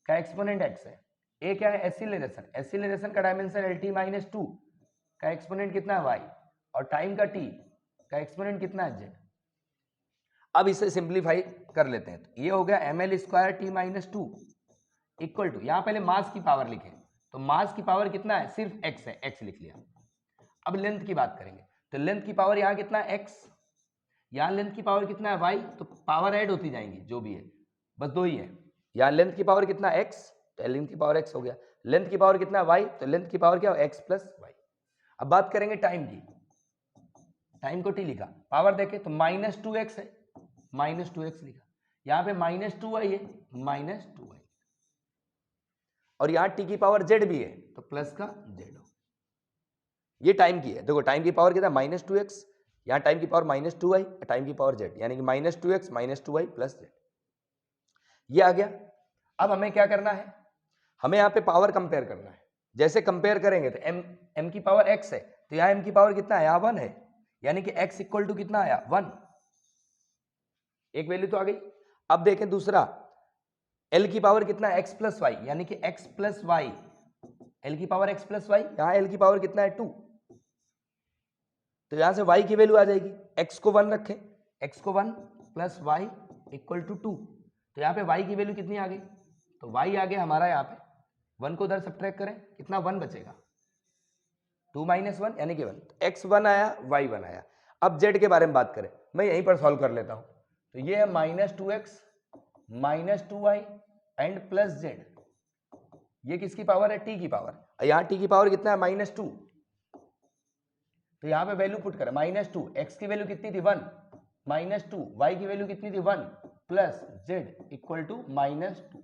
का एक्सपोनेंट एक्स है। ए क्या है, एक्सीलरेशन, एक्सीलरेशन का डायमेंशन एल टी माइनस 2 का एक्सपोनेंट कितना है वाई, और टाइम का टी का एक्सपोनेंट कितना है जेड। अब इसे सिंप्लीफाई कर लेते हैं। तो ये हो गया M L square T minus 2 equal to, यहां पहले मास की पावर लिखे, तो मास की पावर कितना है, सिर्फ एक्स है, एक्स लिख लिया। अब लेंथ की बात करेंगे, तो लेंथ की पावर यहां कितना है, एक्स, यहां लेंथ की पावर कितना है, वाई, तो पावर ऐड होती जाएंगी जो भी है, बस दो ही है। यहां लेंथ की पावर कितना है, एक्स, तो लेंथ की पावर एक्स हो गया। लेंथ की पावर कितना है, वाई, तो लेंथ की पावर क्या हो, एक्स प्लस वाई। अब बात करेंगे टाइम की, टाइम को टी लिखा, पावर देखे तो माइनस 2x है, माइनस 2x लिखा, यहां पे माइनस 2y है, माइनस 2y, और यहां टी की पावर जेड भी है, तो प्लस का जेड हो। ये टाइम की है, देखो टाइम की पावर कितना, माइनस 2x, यहां टाइम की पावर माइनस 2y, टाइम की पावर जेड, यानी कि minus 2x minus 2y plus Z, ये आ गया। अब हमें क्या करना है, हमें यहाँ पे पावर कंपेयर करना है। जैसे कंपेयर करेंगे तो m की पावर x है, तो यहाँ m की पावर कितना है, यहाँ 1 है, यानी कि x इक्वल टू कितना आया, 1, एक वैल्यू तो आ गई। अब देखें दूसरा, l की पावर कितना है, x प्लस वाई, यानी कि x प्लस वाई, l की पावर x प्लस वाई, यहाँ l की पावर कितना है 2, तो यहां से y की वैल्यू आ जाएगी, x को 1 रखें, x को 1 प्लस वाई इक्वल टू 2, तो यहाँ पे y की वैल्यू कितनी आ गई, तो y आ गया हमारा यहाँ पे, 1 को उधर सब्ट्रैक्ट करें, कितना 1 बचेगा, 2 माइनस 1 यानी कि 1, x 1 आया, y 1 आया। अब z के बारे में बात करें, मैं यहीं पर सॉल्व कर लेता हूं, तो ये है minus 2x minus 2y and plus Z, ये किसकी पावर है, t की पावर, यहाँ t की पावर कितना है, माइनस 2, तो यहाँ पे वैल्यू पुट करें, माइनस 2, x की वैल्यू कितनी थी 1, माइनस 2, y की वैल्यू कितनी थी 1 plus Z equal to minus 2।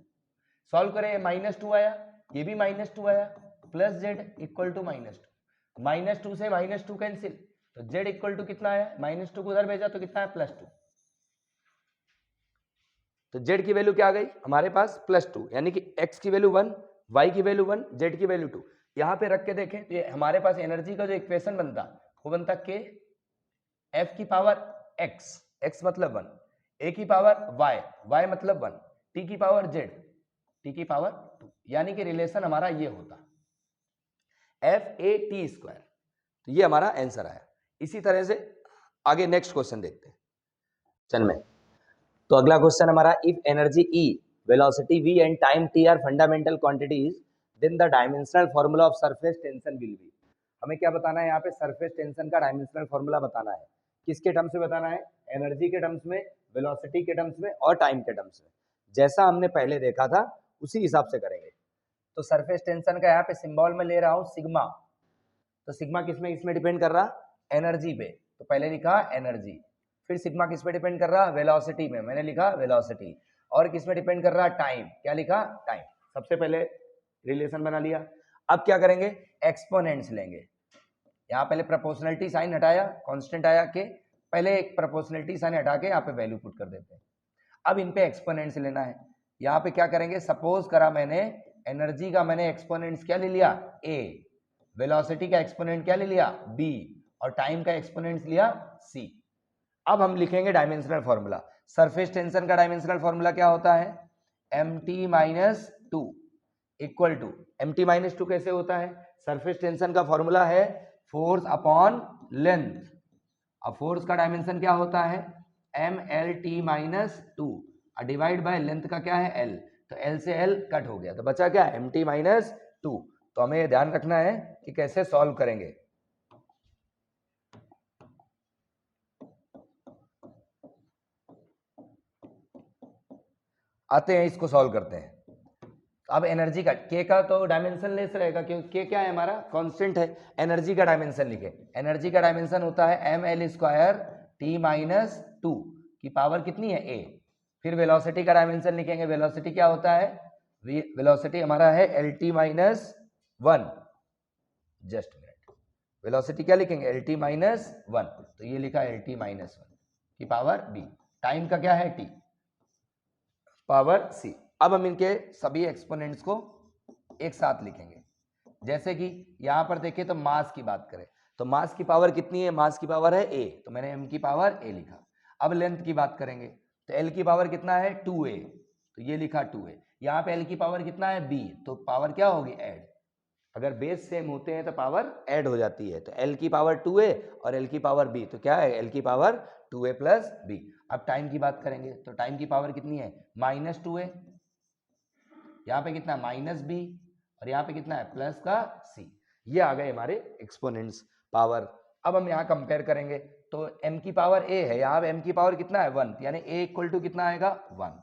Solve करें, माइनस 2 आया, ये भी माइनस 2 आया, plus Z equal to minus 2, minus 2 से माइनस 2 कैंसिल, तो जेड इक्वल टू कितना आया, माइनस 2 को उधर भेजा तो कितना है, प्लस 2, तो जेड की वैल्यू क्या आ गई हमारे पास, प्लस 2, यानी कि x की वैल्यू 1, y की वैल्यू 1, जेड की वैल्यू 2। यहाँ पे रख के देखें तो ये हमारे पास एनर्जी का जो इक्वेशन बनता वो बनता के एफ की पावर x, x मतलब 1, a की पावर y, y मतलब 1, t की पावर z, t की पावर 2, यानी कि रिलेशन हमारा ये होता एफ ए टी स्क्वायर। तो ये हमारा आंसर आया। इसी तरह से आगे नेक्स्ट क्वेश्चन देखते हैं चल में। तो अगला क्वेश्चन हमारा, if energy E, velocity V and time T are fundamental quantities, then the dimensional formula of surface tension will be. हमें क्या बताना है यहाँ पे, सरफेस टेंशन का डायमेंशनल फार्मूला बताना है। किसके टर्म्स में बताना है, एनर्जी के टर्म्स में, वेलोसिटी के टर्म्स में और टाइम के टर्म्स में। जैसा हमने पहले देखा था उसी हिसाब से करेंगे। तो सरफेस टेंशन का यहाँ पे सिंबल में ले रहा हूँ सिग्मा, तो सिग्मा किसमें इसमें डिपेंड कर रहा, एनर्जी पे, तो पहले लिखा एनर्जी, फिर सिग्मा किस पे डिपेंड कर रहा, वेलोसिटी में, मैंने लिखा वेलोसिटी, और किस में डिपेंड कर रहा, टाइम, क्या लिखा, टाइम। सबसे पहले रिलेशन बना लिया। अब क्या करेंगे, एक्सपोनेंट्स लेंगे। यहाँ पहले प्रोपोर्शनलिटी साइन हटाया, कांस्टेंट आया के, पहले एक प्रोपोर्शनलिटी साइन हटा के यहाँ पे वैल्यू पुट कर देते हैं। अब इन पे एक्सपोनेंट्स लेना है। यहाँ पे क्या करेंगे, सपोज करा मैंने एनर्जी का मैंने एक्सपोनेंट्स क्या ले लिया, a, वेलोसिटी का एक्सपोनेंट क्या ले लिया, b, और टाइम का एक्सपोनेंट्स लिया c। अब हम लिखेंगे डायमेंशनल फॉर्मूला। सरफेस टेंशन का डायमेंशनल फॉर्मूला क्या होता है, mt minus 2 equal to, mt minus 2 कैसे होता है, सरफेस टेंशन का फॉर्मूला है फोर्स अपॉन लेंथ। अब फोर्स का डायमेंशन क्या होता है, mlt minus 2 divide by length का क्या है l, तो l से l कट हो गया, तो बचा क्या, mt माइनस 2। तो हमें ये ध्यान रखना है कि कैसे सॉल्व करेंगे। आते हैं इसको सॉल्व करते हैं। अब एनर्जी का, के का तो डायमेंशन लेस रहेगा क्योंकि के क्या है हमारा, कांस्टेंट है। एनर्जी का डायमेंशन लिखे, एनर्जी का डायमेंशन होता है M L square t minus 2 की पावर कितनी है a। फिर वेलोसिटी का डायमेंशन लिखेंगे, वेलोसिटी क्या होता है, वेलोसिटी हमारा है lt minus 1, just minute, velocity क्या लिखेंगे lt माइनस 1, तो ये लिखा lt माइनस 1 की पावर b, टाइम का क्या है t पावर c। अब हम इनके सभी एक्सपोनेंट्स को एक साथ लिखेंगे, जैसे कि यहां पर देखें तो मास की बात करें तो मास की पावर कितनी है, मास की पावर है a, तो मैंने m की पावर a लिखा। अब लेंथ की बात करेंगे तो l की पावर कितना है 2a, तो ये लिखा 2a। यहाँ पे l की पावर कितना है b, तो पावर क्या होगी ऐड, अगर बेस सेम होते हैं तो पावर ऐड हो जाती है, तो l की पावर 2a और l की पावर b, तो क्या है l की पावर 2a प्लस b। अब टाइम की बात करेंगे तो टाइम की पावर कितनी है माइनस 2a, यहाँ पे कितना माइनस b और यहाँ पे कितना है प्लस का c। ये आ गए हमारे एक्सपोनेंट्स पावर। अब हम यहाँ कंपेयर करेंगे तो m की पावर a है, यहाँ पे m की पावर कितना है 1, यानी a इक्वल टू कितना आएगा 1,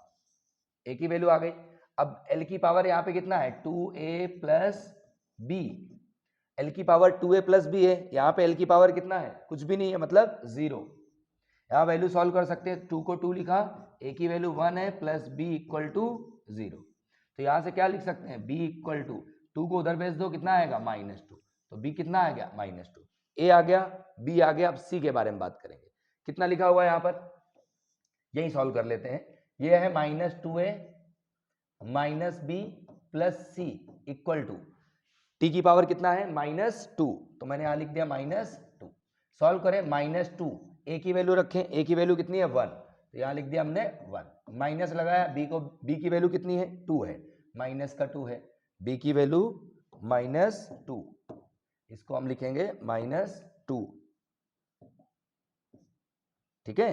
a की वैल्यू आ गई। अब l की पावर यहाँ पे कितना है 2a प्लस b, l की पावर 2a प्लस b है, यहाँ पे l की पावर कितना है कुछ भी नहीं है मतलब 0। यहाँ वैल्यू सॉल्व कर सकते हैं, 2 को 2 लिखा, a की वैल्यू 1 है प्लस b इक्वल टू 0, तो यहाँ से क्या लिख सकते हैं b इक्वल टू 2 को उधर भेज दो कितना आएगा माइनस 2, तो b कितना आ गया माइनस 2, a आ गया b आ गया। अब c के बारे में बात करेंगे, कितना लिखा हुआ है यहाँ पर, यही सॉल्व कर लेते हैं। ये है minus 2a minus b plus c equal to t की पावर कितना है माइनस 2, तो मैंने यहाँ लिख दिया माइनस 2। सॉल्व करें माइनस 2, a की वैल्यू रखें, a की वैल्यू कितनी है 1, तो यहाँ लिख दिया हमने 1, माइनस लगाया b की वैल्यू कितनी है 2 है, माइनस का 2 है, b की वैल्यू माइनस 2, इसको हम लिखेंगे माइनस 2, ठीक है,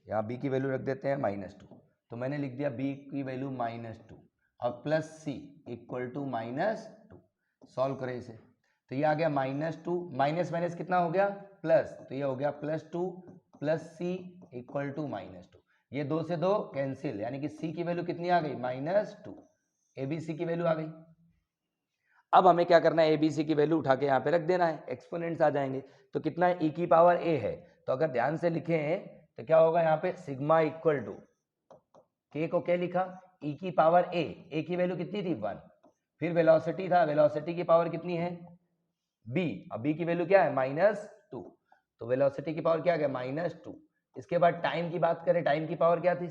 यहाँ b की वैल्यू रख देते हैं माइनस 2, तो मैंने लिख दिया b की वैल्यू माइनस 2 और plus c equal to minus 2। Solve करें इसे तो ये आ गया माइनस 2, माइनस माइनस कितना हो गया प्लस, तो ये हो गया plus 2 plus C equal to minus 2, ये 2 से 2 कैंसिल, यानी कि c की वैल्यू कितनी आ गई माइनस 2, abc की वैल्यू आ गई। अब हमें क्या करना है, abc की वैल्यू उठा के यहाँ पे रख देना है, एक्सपोनेंट्स आ जाएंगे, तो कितना है e की पावर a है, तो अगर ध्यान से लिखें तो क्या होगा यहाँ पे सिग्मा इक्वल टू k को क्या लिखा e की पावर a की वैल्यू कितनी थी 1, फिर वेलोसिटी था, वेलोसिटी की पावर कितनी है b, अब b की वैल्यू क्या है माइनस 2, तो वेलोसिटी की पावर क्या आ गया माइनस 2। इसके बाद टाइम की बात करें, टाइम की पावर क्या थी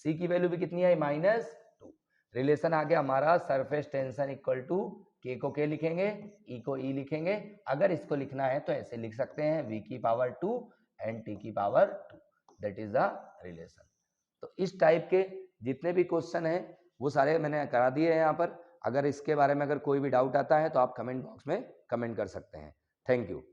c की वैल्यू भी कितनी आई माइनस 2। रिलेशन आ गया हमारा surface tension equal to k को k लिखेंगे, e को e लिखेंगे, अगर इसको लिखना है तो ऐसे लिख सकते हैं v की पावर 2 एंड t की power 2, that is the relation. तो इस टाइप के जितने भी क्वेश्चन हैं वो सारे मैंने करा दिए हैं यहाँ पर। अगर इसके बारे में अगर कोई भी डाउट आता है तो आप कमेंट बॉक्स में कमेंट कर सकते हैं। Thank you.